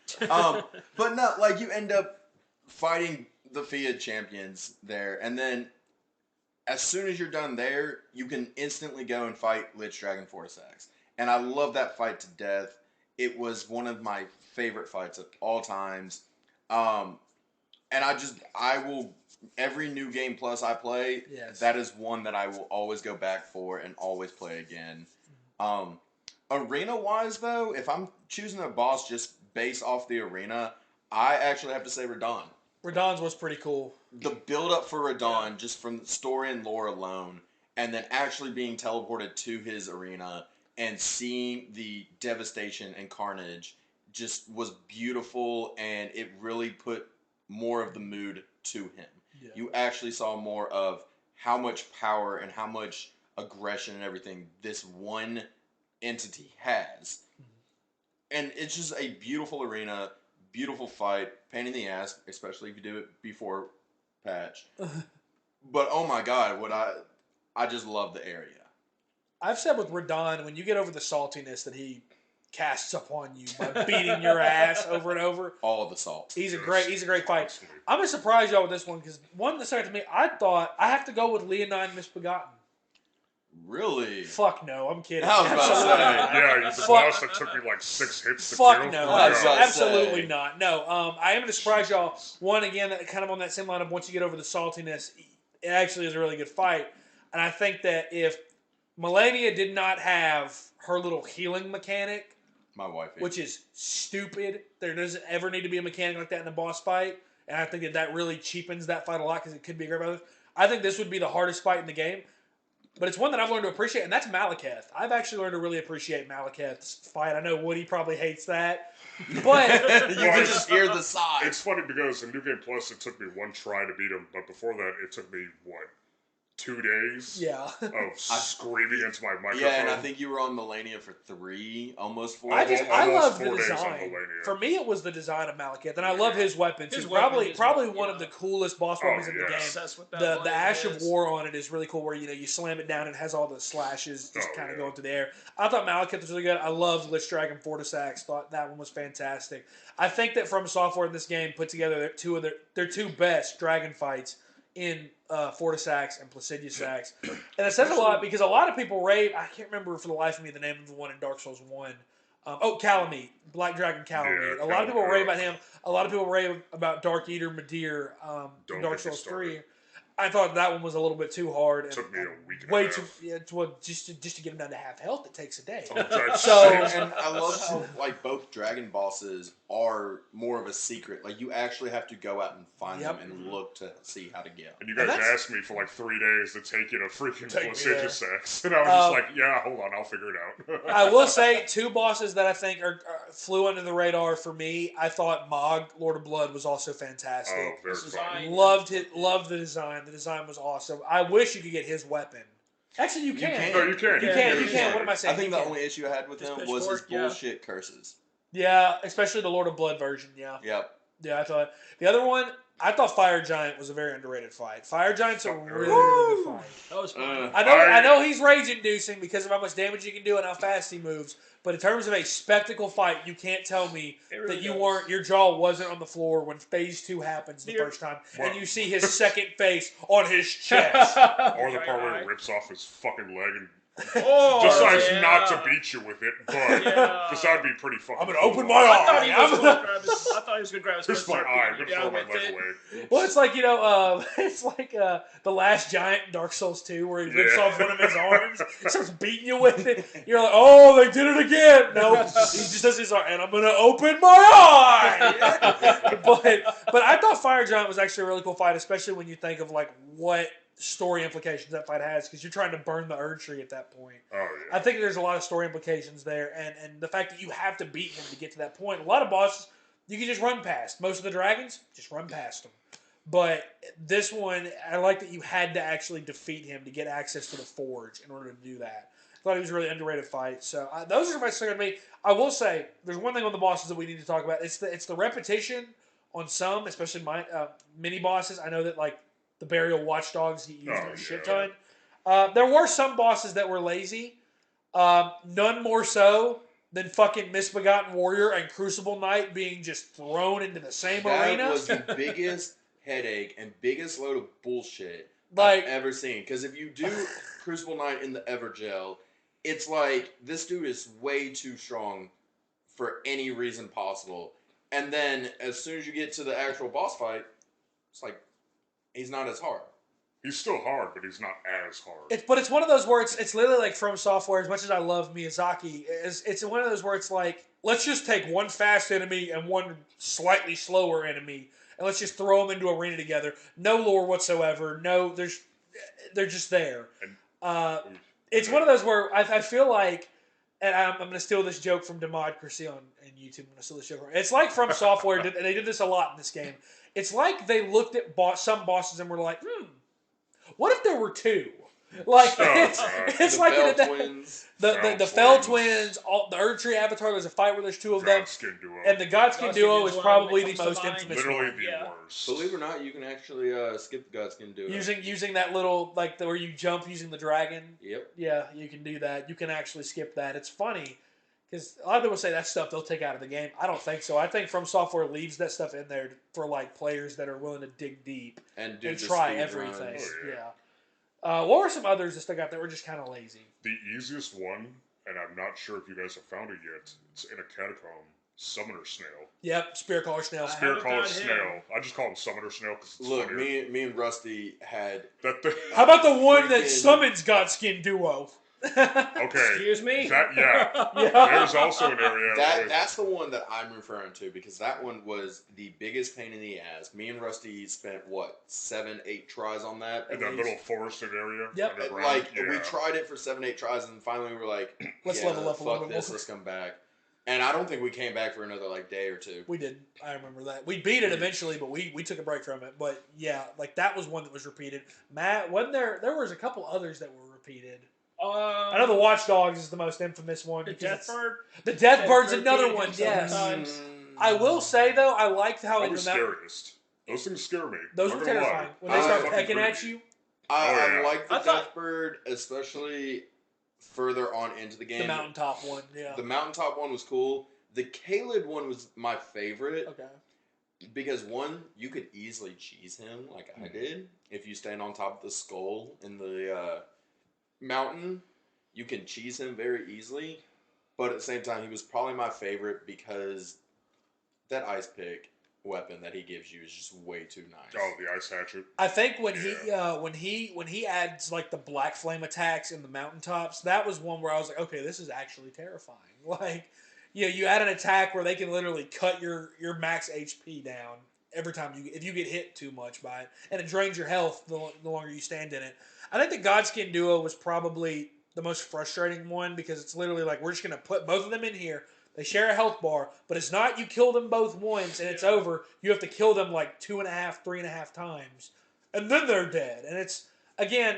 But no, like you end up fighting the Fiat champions there, and then as soon as you're done there, you can instantly go and fight Lich Dragon Fortisax. And I love that fight to death. It was one of my favorite fights of all times. And I will, every New Game Plus I play, that is one that I will always go back for and always play again. Arena-wise, though, if I'm choosing a boss just based off the arena, I actually have to say Radon. Radon's was pretty cool. The build-up for Radon, just from story and lore alone, and then actually being teleported to his arena and seeing the devastation and carnage just was beautiful, and it really put more of the mood to him. Yeah. You actually saw more of how much power and how much aggression and everything this one entity has. And it's just a beautiful arena, beautiful fight, pain in the ass, especially if you do it before patch. But oh my god, I just love the area. I've said with Radon, when you get over the saltiness that he casts upon you by beating your ass over and over, all the salt. He's a great fight. I'm gonna surprise y'all with this one because one that started to me, I thought I have to go with Leonine Misbegotten. Really? Fuck no, I'm kidding. I was about to say, yeah, the boss that took me like 6 hits to fuck kill. No, absolutely not. No, I am going to surprise y'all. One, again, that kind of on that same line of once you get over the saltiness, it actually is a really good fight. And I think that if Melania did not have her little healing mechanic, my wife, which is stupid, there doesn't ever need to be a mechanic like that in a boss fight. And I think that really cheapens that fight a lot because it could be a great fight. I think this would be the hardest fight in the game. But it's one that I've learned to appreciate, and that's Malekith. I've actually learned to really appreciate Malekith's fight. I know Woody probably hates that, but you can just hear the sigh. It's funny because in New Game Plus, it took me 1 try to beat him, but before that, it took me, 2 days of screaming into my microphone. Yeah, and I think you were on Melania for 3, almost 4. I love the design. For me, it was the design of Malekith, and I love his weapons. He's probably one of the coolest boss weapons in the game. The Ash of War on it is really cool, where you slam it down and it has all the slashes just kind of going through the air. I thought Malekith was really good. I loved Lich Dragon Fortisax. Thought that one was fantastic. I think that From Software in this game put together their 2 best dragon fights in Fortisax and Placidusax. And it says a lot because a lot of people rave. I can't remember for the life of me the name of the one in Dark Souls 1. Calamite. Black Dragon Calamite. A lot of people rave about him. A lot of people rave about Dark Eater Midir in Dark Souls 3. I thought that one was a little bit too hard. And, Took me a week and way a too. half. Yeah, well, just to get him down to half health, it takes a day. So, and I love how like both dragon bosses are more of a secret. Like you actually have to go out and find them and look to see how to get them. And you guys asked me for like 3 days to take you to freaking Placentia Sex, and I was just like, yeah, hold on, I'll figure it out. I will say 2 bosses that I think flew under the radar for me. I thought Mog, Lord of Blood, was also fantastic. Oh, very fun. Loved the design. The design was awesome. I wish you could get his weapon. Actually, you can. No, you can. You can. What am I saying? I think the only issue I had with him was his bullshit curses. Yeah, especially the Lord of Blood version. Yeah. Yep. Yeah, I thought the other one. I thought Fire Giant was a very underrated fight. Fire Giant's a really good fight. That was fun. I know he's rage-inducing because of how much damage he can do and how fast he moves. But in terms of a spectacle fight, you can't tell me that your jaw wasn't on the floor when Phase 2 happens the first time, and you see his second face on his chest. Or the part where he rips off his fucking leg and decides not to beat you with it, but this would be pretty fucking. I'm gonna open my eye. I thought he was gonna grab his Just my eye. I'm gonna throw my leg away. Well, it's like it's like the last giant in Dark Souls 2 where he rips off one of his arms, starts beating you with it. You're like, oh, they did it again. No, he just does his arm, and I'm gonna open my eye. but I thought Fire Giant was actually a really cool fight, especially when you think of like what story implications that fight has, because you're trying to burn the Erd Tree at that point. Oh, yeah. I think there's a lot of story implications there, and the fact that you have to beat him to get to that point. A lot of bosses you can just run past. Most of the dragons, just run past them. But this one, I like that you had to actually defeat him to get access to the Forge in order to do that. I thought it was a really underrated fight. So those are my second me. I will say, there's one thing on the bosses that we need to talk about. It's the repetition on some, especially my mini bosses. I know that like the Burial Watchdogs get used a shit ton. There were some bosses that were lazy. None more so than fucking Misbegotten Warrior and Crucible Knight being just thrown into the same arena. That was the biggest headache and biggest load of bullshit I've ever seen. Because if you do Crucible Knight in the Evergel, it's like, this dude is way too strong for any reason possible. And then, as soon as you get to the actual boss fight, it's like, he's not as hard. He's still hard, but he's not as hard. But it's one of those where it's literally like From Software. As much as I love Miyazaki, it's one of those where it's like, let's just take one fast enemy and one slightly slower enemy, and let's just throw them into arena together. No lore whatsoever. No, they're just there. It's one of those where I feel like, and I'm going to steal this joke from Democracy on YouTube. I'm going to steal this joke. It's like From Software, and they did this a lot in this game. It's like they looked at some bosses and were like, what if there were 2? Like it's like the Fell Twins, the Erd Tree Avatar. There's a fight where there's 2 of them, and the Godskin Duo is probably the most infamous. Literally the worst. Believe it or not, you can actually skip the Godskin Duo using that little where you jump using the dragon. Yep. Yeah, you can do that. You can actually skip that. It's funny because a lot of people say that stuff they'll take out of the game. I don't think so. I think From Software leaves that stuff in there for like players that are willing to dig deep and try everything. Yeah. What were some others that stuck out that were just kind of lazy? The easiest one, and I'm not sure if you guys have found it yet, it's in a catacomb, Summoner Snail. Yep, Spirit Caller Snail. Spirit Caller Snail. I just call him Summoner Snail because it's Look, funnier. me and Rusty had... How about the one that summons Godskin Duo? Okay. Excuse me? Yeah. There's also an area... That's the one that I'm referring to, because that one was the biggest pain in the ass. Me and Rusty spent, 7-8 tries on that? In that little forested area? Yep. We tried it for 7-8 tries, and finally we were like, let's level up a little fuck bit this, more. Let's come back. And I don't think we came back for another, day or 2. We did. I remember that. We beat it eventually, but we took a break from it. But, yeah, that was one that was repeated. Matt, wasn't there was a couple others that were repeated. I know the Watchdogs is the most infamous one. The Deathbird? The Deathbird's another one, yes. I will say, though, I liked how... That was scariest. Those things scare me. Those were terrifying. When they start pecking at you. I like the Deathbird, especially further on into the game. The mountaintop one, yeah. The mountaintop one was cool. The Caled one was my favorite. Okay. Because, one, you could easily cheese him, like I did. If you stand on top of the skull in the... mountain, you can cheese him very easily, but at the same time, he was probably my favorite because that ice pick weapon that he gives you is just way too nice. Oh, the ice hatchet. I think when he adds like the black flame attacks in the mountaintops, that was one where I was like, okay, this is actually terrifying. Like, you add an attack where they can literally cut your max HP down every time if you get hit too much by it, and it drains your health the longer you stand in it. I think the Godskin duo was probably the most frustrating one because it's literally like we're just gonna put both of them in here. They share a health bar, but it's not you kill them both once and it's over. You have to kill them like 2.5, 3.5 times, and then they're dead. And it's, again,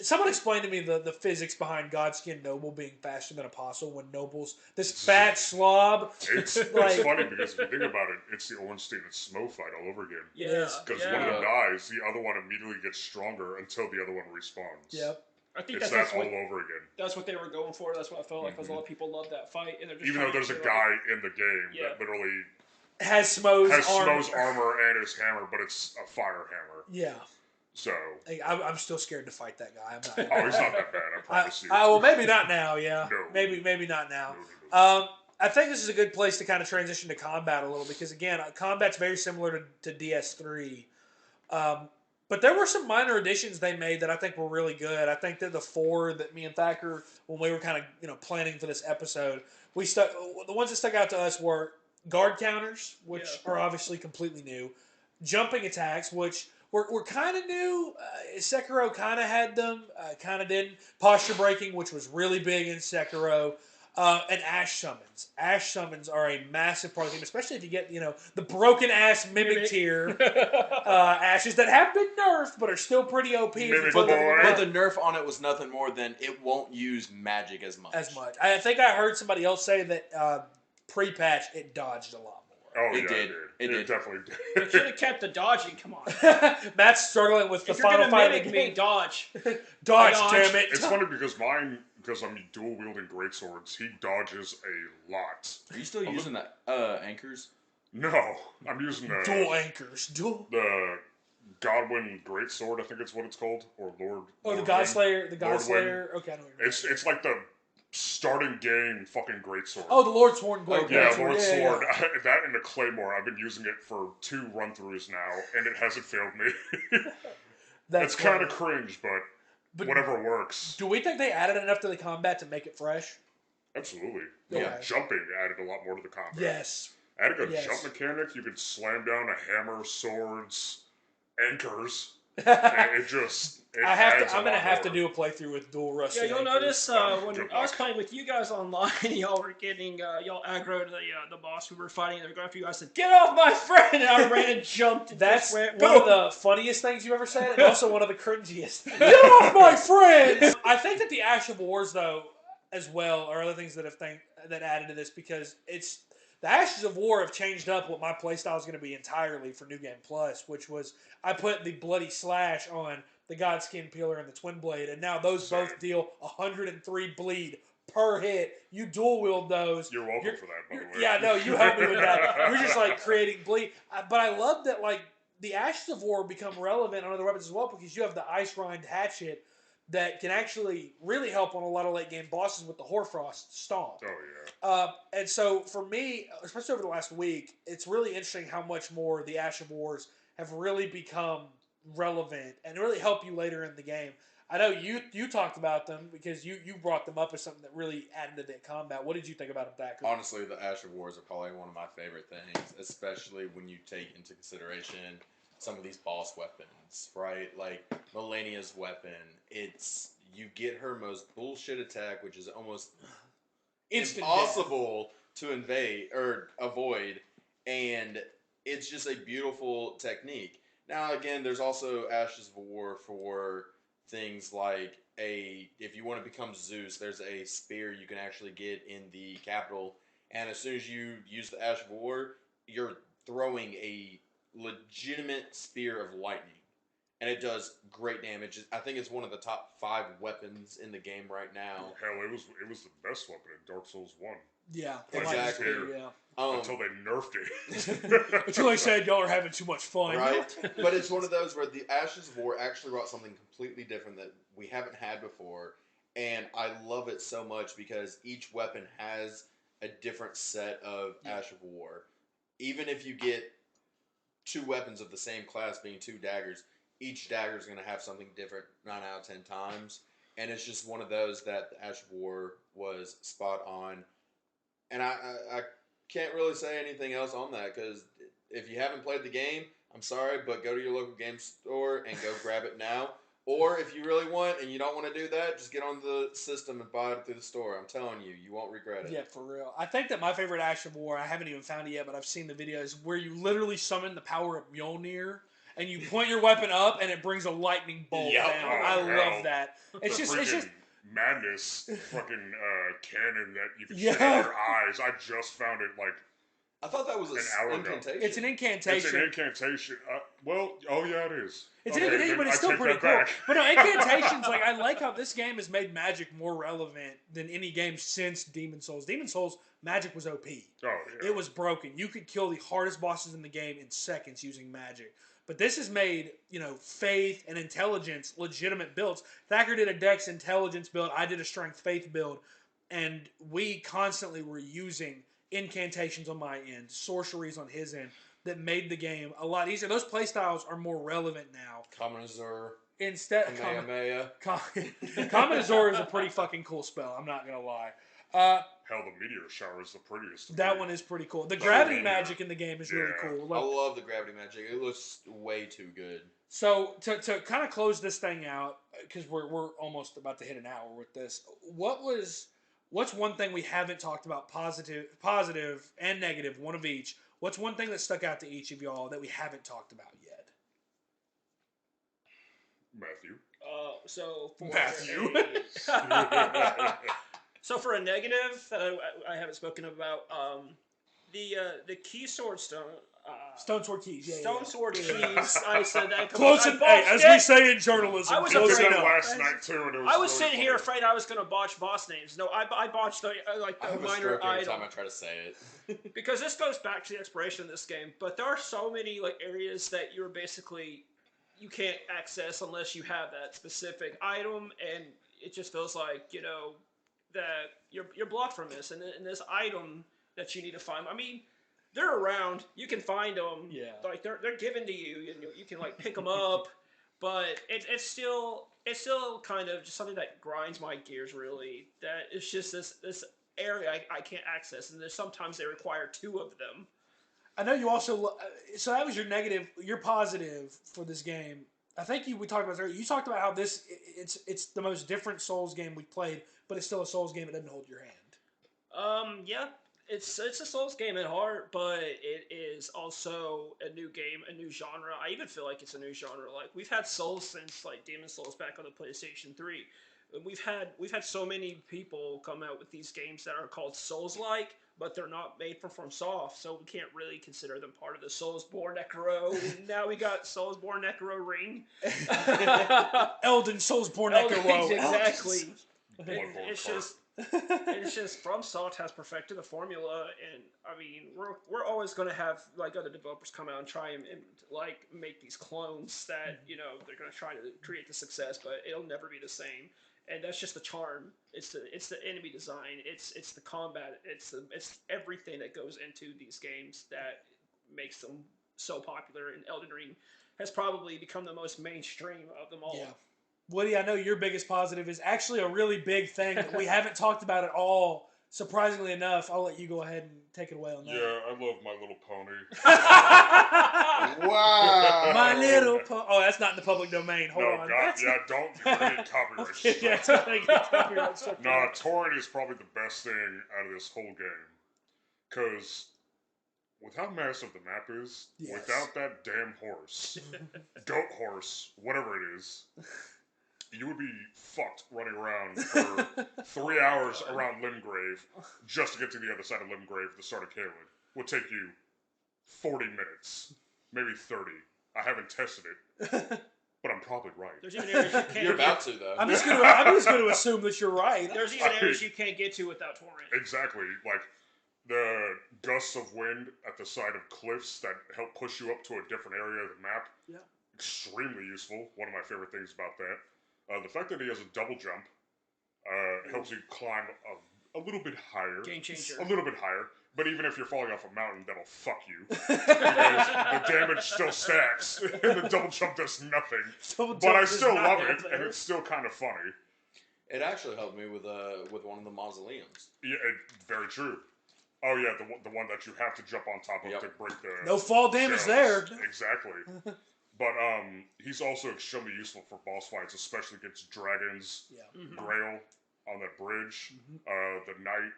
someone explained to me the physics behind Godskin Noble being faster than Apostle when Noble's this fat slob. It's funny because if you think about it, it's the Ornstein and Smo fight all over again. Yeah. Because one of them dies, the other one immediately gets stronger until the other one respawns. Yep. I think it's that's all over again. That's what they were going for. That's what I felt like because a lot of people love that fight, and they're just even though there's a guy in the game that literally has Smo's armor and his hammer, but it's a fire hammer. Yeah. So I'm still scared to fight that guy. I'm not. Oh, he's not that bad. I promise you. Well, maybe not now. Yeah. No. Maybe not now. No. I think this is a good place to kind of transition to combat a little because again, combat's very similar to DS3. But there were some minor additions they made that I think were really good. I think that the 4 that me and Thacker, when we were kind of planning for this episode, the ones that stuck out to us were guard counters, which are obviously completely new, jumping attacks, which were kind of new. Sekiro kind of had them, kind of didn't. Posture breaking, which was really big in Sekiro. And Ash summons. Ash summons are a massive part of the game, especially if you get, the broken ass mimic tier ashes that have been nerfed but are still pretty OP. But the nerf on it was nothing more than it won't use magic as much. I think I heard somebody else say that pre-patch it dodged a lot more. Oh, it did. It definitely did. They should have kept the dodging. Come on. Matt's struggling with the final fight of the game. Dodge. Dodge, damn it. It's funny because I'm dual wielding greatswords, he dodges a lot. Are you still using that anchors? No, I'm using the dual anchors. The Godwin greatsword, I think it's what it's called, or Lord. Oh, the Godslayer. The Godslayer. Okay, I know what you're It's like the starting game fucking greatsword. Oh, the Lord Sworn greatsword. Yeah, Lord Sword. Yeah. That and the Claymore. I've been using it for 2 run-throughs now, and it hasn't failed me. It's kind of cringe, but whatever works. Do we think they added enough to the combat to make it fresh? Absolutely. Yeah. Jumping added a lot more to the combat. Yes. Adding a jump mechanic, you could slam down a hammer, swords, anchors. And I'm gonna have to do a playthrough with dual rusty. Yeah, you'll notice when I was playing with you guys online, y'all were getting y'all aggroed the boss we were fighting. They were going for you guys. Said, "Get off my friend!" And I ran and jumped. And that's one of the funniest things you've ever said, and also one of the cringiest. Get off my friend! I think that the Ash of Wars, though, as well, are other things that added to this because the Ashes of War have changed up what my playstyle is going to be entirely for New Game Plus, which was I put the Bloody Slash on the Godskin Peeler and the Twin Blade, and now those both deal 103 bleed per hit. You dual wield those. You're welcome for that, by the way. Yeah, no, you helped me with that. You're just like creating bleed. But I love that like the Ashes of War become relevant on other weapons as well because you have the Ice Rind Hatchet that can actually really help on a lot of late game bosses with the Hoarfrost Stomp. Oh, yeah. And so for me, especially over the last week, it's really interesting how much more the Ash of Wars have really become relevant and really help you later in the game. I know you talked about them because you brought them up as something that really added to that combat. What did you think about them, Thacker? Honestly, the Ash of Wars are probably one of my favorite things, especially when you take into consideration some of these boss weapons, right? Like Melania's weapon, you get her most bullshit attack, which is almost impossible to avoid, and it's just a beautiful technique. Now, again, there's also Ashes of War for things like if you want to become Zeus, there's a spear you can actually get in the capital, and as soon as you use the Ash of War, you're throwing a legitimate spear of lightning, and it does great damage. I think it's one of the top 5 weapons in the game right now. Hell, it was the best weapon in Dark Souls 1. Yeah, exactly. Until they nerfed it. Until they said y'all are having too much fun. Right? But it's one of those where the Ashes of War actually brought something completely different that we haven't had before, and I love it so much because each weapon has a different set of Ash of War. Even if you get 2 weapons of the same class being 2 daggers, each dagger is going to have something different 9 out of 10 times. And it's just one of those that the Ash of War was spot on. And I can't really say anything else on that, because if you haven't played the game, I'm sorry, but go to your local game store and go grab it now. Or if you really want and you don't want to do that, just get on the system and buy it through the store. I'm telling you, you won't regret it. Yeah, for real. I think that my favorite Ash of War, I haven't even found it yet, but I've seen the videos where you literally summon the power of Mjolnir and you point your weapon up and it brings a lightning bolt down. I love that. It's just madness fucking cannon that you can shoot in your eyes. I just found it like I thought that was an incantation. It's an incantation. It's an incantation. It is. It's an incantation, but it's still pretty cool. But no, incantations, like, I like how this game has made magic more relevant than any game since Demon's Souls. Demon's Souls, magic was OP. Oh, yeah. It was broken. You could kill the hardest bosses in the game in seconds using magic. But this has made, faith and intelligence legitimate builds. Thacker did a Dex intelligence build. I did a strength faith build. And we constantly were using incantations on my end, sorceries on his end, that made the game a lot easier. Those playstyles are more relevant now. Commonazor. Kamehameha. Commonazor is a pretty fucking cool spell, I'm not going to lie. Hell, the meteor shower is the prettiest. That one is pretty cool. The gravity magic in the game is really cool. I love the gravity magic. It looks way too good. So to kind of close this thing out, because we're almost about to hit an hour with this. What's one thing we haven't talked about, positive and negative, one of each? What's one thing that stuck out to each of y'all that we haven't talked about yet? Matthew. So for a negative that I haven't spoken about, the key sword stone. Stone sword keys. Yeah, Stone sword keys. I said that. Close enough. As we say in journalism. I was close enough. Last night too, and it was I was really sitting here afraid I was going to botch boss names. No, I botched the minor item. Every time I try to say it. Because this goes back to the exploration of this game, but there are so many areas that you're basically you can't access unless you have that specific item, and it just feels like that you're blocked from this, and this item that you need to find. I mean, they're around. You can find them. Yeah. Like they're given to you, and you can pick them up. But it's still kind of just something that grinds my gears. Really, that it's just this area I can't access, and there's sometimes they require 2 of them. I know you also. So that was your negative. Your positive for this game. I think we talked about earlier. You talked about how it's the most different Souls game we played, but it's still a Souls game. It doesn't hold your hand. Yeah, it's a Souls game at heart, but it is also a new game, a new genre. I even feel like it's a new genre. Like we've had Souls since Demon's Souls back on the PlayStation 3. We've had so many people come out with these games that are called Souls-like, but they're not made from FromSoft, so we can't really consider them part of the Soulsborne Necro. Now we got Soulsborne Necro Ring. Elden Soulsborne Necro. Exactly. It's just FromSoft has perfected the formula, and I mean we're always going to have other developers come out and try and make these clones that they're going to try to create the success, but it'll never be the same. And that's just the charm. It's the enemy design. It's the combat. It's everything that goes into these games that makes them so popular. And Elden Ring has probably become the most mainstream of them all. Yeah. Woody, I know your biggest positive is actually a really big thing that we haven't talked about at all. Surprisingly enough, I'll let you go ahead and take it away on that. Yeah, I love My Little Pony. Wow. My Little Pony. Oh, that's not in the public domain. Hold on. Don't. We're going to get copyright struck. Yeah, it's going to get copyright struck. No, Torrent is probably the best thing out of this whole game. Because with how massive the map is, without that damn horse, goat horse, whatever it is, you would be fucked running around for 3 hours around Limgrave just to get to the other side of Limgrave, the start of Caelid. Would take you 40 minutes, maybe 30. I haven't tested it, but I'm probably right. There's even areas you can't. You're about to though. I'm just going to assume that you're right. There's even areas you can't get to without Torrent. Exactly, like the gusts of wind at the side of cliffs that help push you up to a different area of the map. Yeah, extremely useful. One of my favorite things about that. The fact that he has a double jump helps you climb a little bit higher. Game changer. A little bit higher. But even if you're falling off a mountain, that'll fuck you. Because the damage still stacks, and the double jump does nothing. But I still love it, and it's still kind of funny. It actually helped me with one of the mausoleums. Yeah, very true. Oh yeah, the one that you have to jump on top of to break the... No fall damage there. Exactly. But he's also extremely useful for boss fights, especially against dragons, Grail on that bridge, the Knight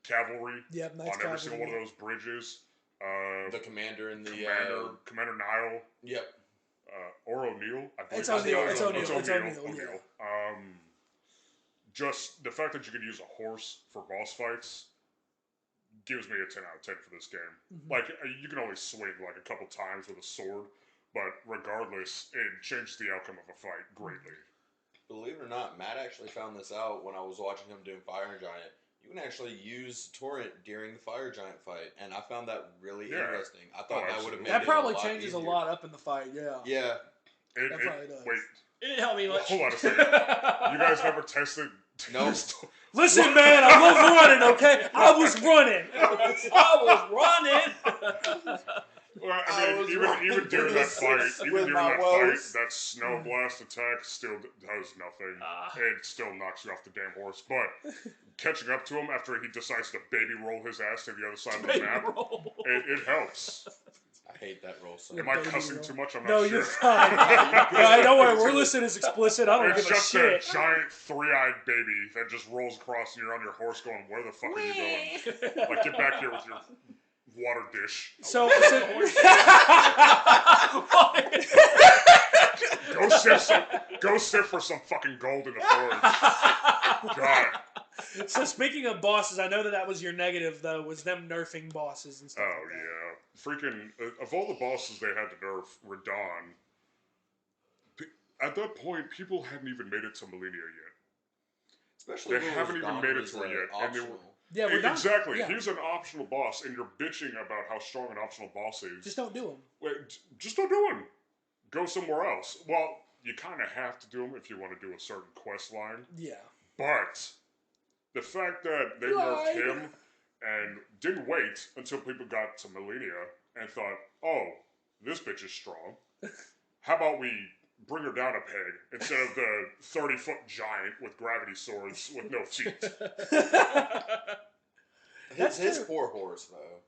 Cavalry on every single one of those bridges. The commander in the... Commander Nile. Yep. Or O'Neill. It's O'Neill. Just the fact that you can use a horse for boss fights gives me a 10 out of 10 for this game. Like, you can only swing like a couple times with a sword, but regardless, it changes the outcome of a fight greatly. Believe it or not, Matt actually found this out when I was watching him doing Fire Giant. You can actually use Torrent during the Fire Giant fight, and I found that really interesting. I thought that would have made that probably it changes easier. A lot up in the fight, yeah. Yeah. It probably does. Wait. It didn't help me much. Hold on a second. You guys never tested... No. Listen, man, I was running, okay? I was running. Well, I mean, even during that fight, that snow blast attack still does nothing. It still knocks you off the damn horse. But catching up to him after he decides to baby roll his ass to the other side of the map, it helps. I hate that roll. So Am I cussing too much? I'm not no, sure. You're fine. Right, don't worry, we're listening as explicit. I don't give a shit. It's just a giant three-eyed baby that just rolls across and you're on your horse going, where the fuck are you going? Like, get back here with your water dish. So go sift for some fucking gold in the forge. God. So speaking of bosses, I know that was your negative though, was them nerfing bosses and stuff. Oh like that. Freaking of all the bosses they had to nerf, Radon. At that point, people hadn't even made it to Millennia yet. Especially they haven't even made it to it yet, and they were. Yeah, exactly. Yeah. Here's an optional boss, and you're bitching about how strong an optional boss is. Just don't do them. Wait, just don't do them. Go somewhere else. Well, you kind of have to do them if you want to do a certain quest line. Yeah. But the fact that they nerfed him and didn't wait until people got to Millennia and thought, oh, this bitch is strong. How about we bring her down a peg instead of the 30-foot giant with gravity swords with no feet? His poor horse, though.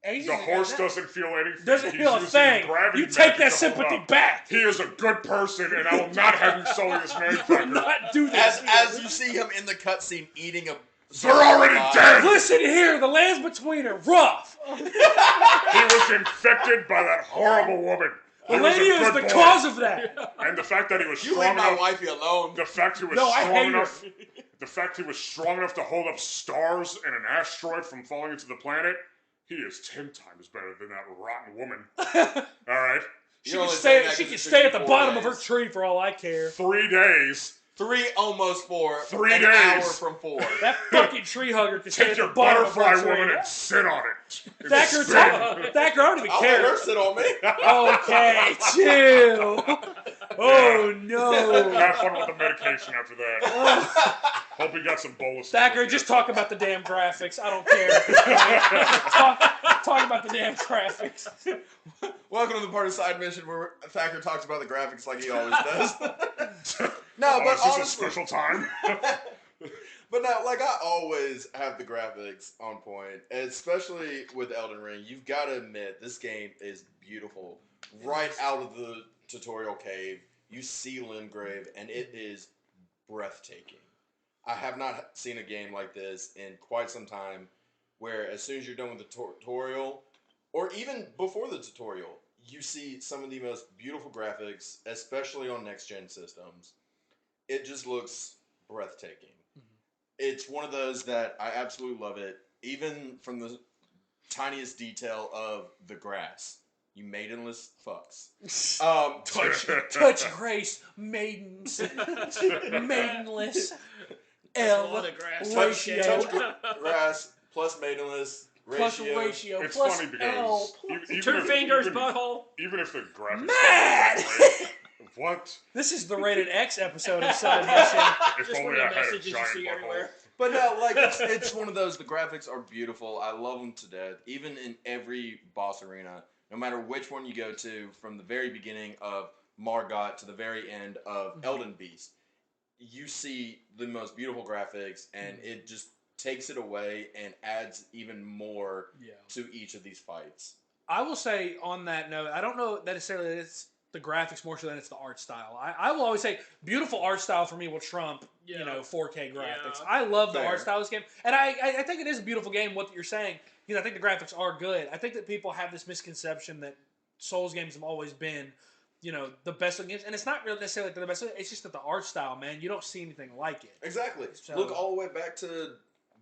The horse doesn't feel anything. Doesn't feel a thing. You take that sympathy back. He is a good person, and I will not have you sully this manufacturer. Not do this. As you see him in the cutscene eating a... They're already dead! Listen here, the lands between are rough. He was infected by that horrible woman. Millennia is the cause of that. And the fact that he was strong enough... You leave my wifey alone. The fact he was strong enough... The fact he was strong enough to hold up stars and an asteroid from falling into the planet... He is 10 times better than that rotten woman. All right? She can stay at the bottom of her tree for all I care. 3 days. 3, almost 4. 3 days. An hour from 4. That fucking tree hugger can stay Take at your the bottom of her butterfly tree. woman and sit on it. Thacker, I don't even care. I'll let her sit on me. Okay, chill. Oh, no. Have fun with the medication after that. Hope we got some bolus. Thacker, just talk about the damn graphics. I don't care. talk about the damn graphics. Welcome to the part of side mission where Thacker talks about the graphics like he always does. No, but is this honestly, a special time? But no, like I always have the graphics on point, especially with Elden Ring. You've got to admit this game is beautiful. Right out of the tutorial cave, you see Limgrave, and it is breathtaking. I have not seen a game like this in quite some time, where as soon as you're done with the tutorial, or even before the tutorial, you see some of the most beautiful graphics, especially on next-gen systems. It just looks breathtaking. It's one of those that I absolutely love it, even from the tiniest detail of the grass. You maidenless fucks. Touch grace, maidens, maidenless, ratio. Touch grass plus maidenless plus ratio. It's plus funny because Two fingers, butthole. Even if the graphics Mad! What? This is the rated X episode of Side Mission. If Just only one of I the had a messages you giant see butthole. everywhere. But no, like it's one of those. The graphics are beautiful. I love them to death. Even in every boss arena, no matter which one you go to, from the very beginning of Margot to the very end of Elden Beast, you see the most beautiful graphics, and it just takes it away and adds even more to each of these fights. I will say on that note, I don't know necessarily that it's the graphics more so than it's the art style. I will always say beautiful art style for me will trump 4K graphics. I love the art style of this game, and I think it is a beautiful game. What you're saying, I think the graphics are good. I think that people have this misconception that Souls games have always been, the best of games, and it's not really necessarily the best. It's just that the art style, man, you don't see anything like it. Exactly. So, look all the way back to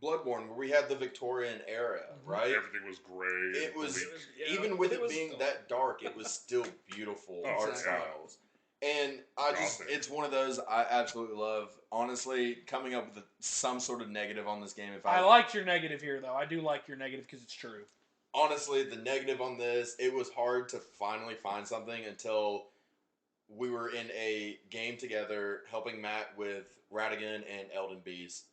Bloodborne, where we had the Victorian era, right? Everything was gray. It was even with it being that dark, it was still beautiful art styles. And it's one of those I absolutely love. Honestly, coming up with some sort of negative on this game. I like your negative here, though. I do like your negative because it's true. Honestly, the negative on this, it was hard to finally find something until we were in a game together helping Matt with Radigan and Elden Beast.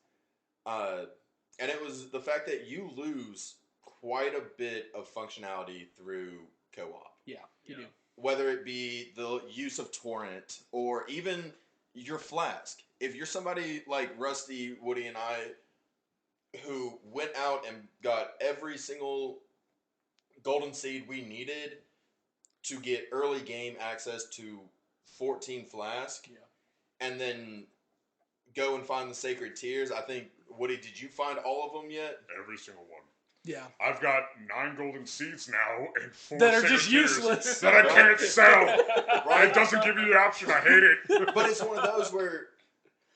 And it was the fact that you lose quite a bit of functionality through co-op. Yeah, you do. Whether it be the use of torrent or even your flask. If you're somebody like Rusty, Woody, and I who went out and got every single golden seed we needed to get early game access to 14 flask, and then go and find the sacred tears, I think, Woody, did you find all of them yet? Every single one. Yeah. I've got 9 golden seeds now and 4 that are just useless that I can't sell. Right? It doesn't give you the option. I hate it. But it's one of those where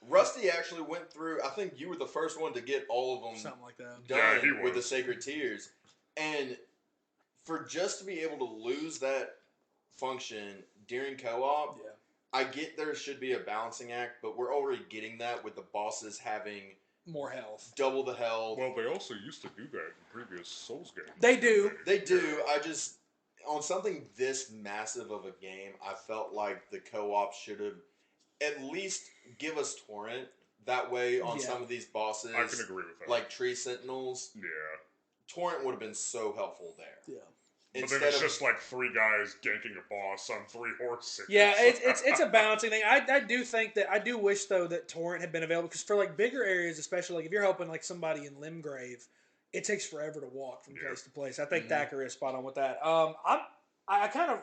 Rusty actually went through. I think you were the first one to get all of them something like that done with the sacred tears, and for just to be able to lose that function during co-op. Yeah. I get there should be a balancing act, but we're already getting that with the bosses having more health, double the health. Well, they also used to do that in previous Souls games. They do. They do. I just, on something this massive of a game, I felt like the co-op should have at least give us torrent. That way, on some of these bosses, I can agree with that. Like Tree Sentinels, torrent would have been so helpful there. Yeah. But then it's just like 3 guys ganking a boss on 3 horses. Yeah, it's a balancing thing. I do think that I do wish though that torrent had been available because for like bigger areas, especially like if you're helping like somebody in Limgrave, it takes forever to walk from place to place. I think Thackeray is spot on with that. I kind of.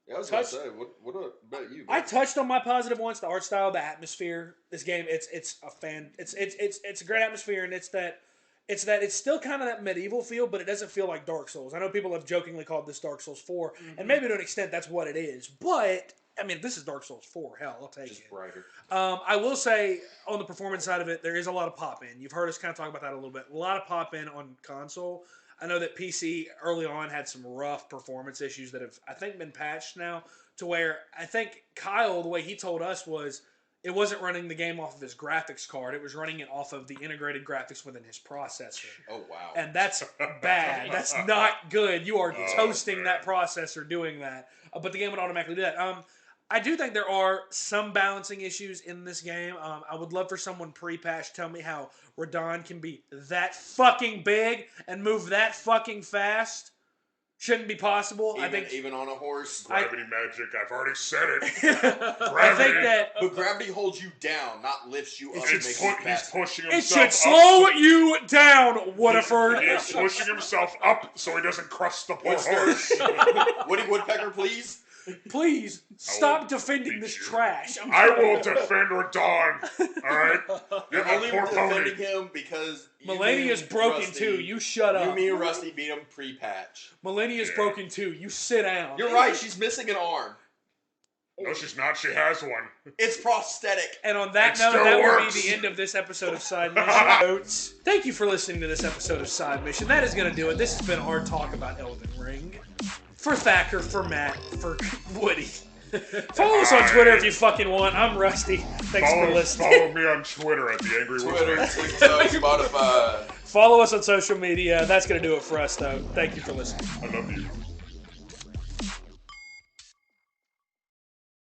Yeah, I was gonna say, what about you? I touched on my positive ones: the art style, the atmosphere. This game, it's a great atmosphere, and it's still kind of that medieval feel, but it doesn't feel like Dark Souls. I know people have jokingly called this Dark Souls 4, and maybe to an extent that's what it is. But, I mean, this is Dark Souls 4. Hell, I'll take Just it. brighter. I will say, on the performance side of it, there is a lot of pop-in. You've heard us kind of talk about that a little bit. A lot of pop-in on console. I know that PC early on had some rough performance issues that have, I think, been patched now to where I think Kyle, the way he told us was, it wasn't running the game off of his graphics card. It was running it off of the integrated graphics within his processor. Oh, wow. And that's bad. That's not good. You are toasting that processor doing that. But the game would automatically do that. I do think there are some balancing issues in this game. I would love for someone pre-patch to tell me how Radon can be that fucking big and move that fucking fast. Shouldn't be possible. Even, I think even on a horse. Gravity magic. I've already said it. I think that. But gravity holds you down, not lifts you up. He's pushing himself. It should slow you down, Woodford. He's pushing himself up so he doesn't crush the poor horse. Woody Woodpecker, please. Please stop defending this trash. I will defend Radon. All right, You're only defending him because Millennia's broken Rusty, too. You shut up. You, me, and Rusty beat him pre-patch. Millennia's broken too. You sit down. You're right. She's missing an arm. No, she's not. She has one. It's prosthetic. And on that note, that will be the end of this episode of Side Mission. Thank you for listening to this episode of Side Mission. That is going to do it. This has been our talk about Elden Ring. For Thacker, for Matt, for Woody. Follow us on Twitter if you fucking want. I'm Rusty. Thanks for listening. Follow me on Twitter at the Angry Twitter, Woodpecker. TikTok, Spotify. Follow us on social media. That's going to do it for us, though. Thank you for listening. I love you.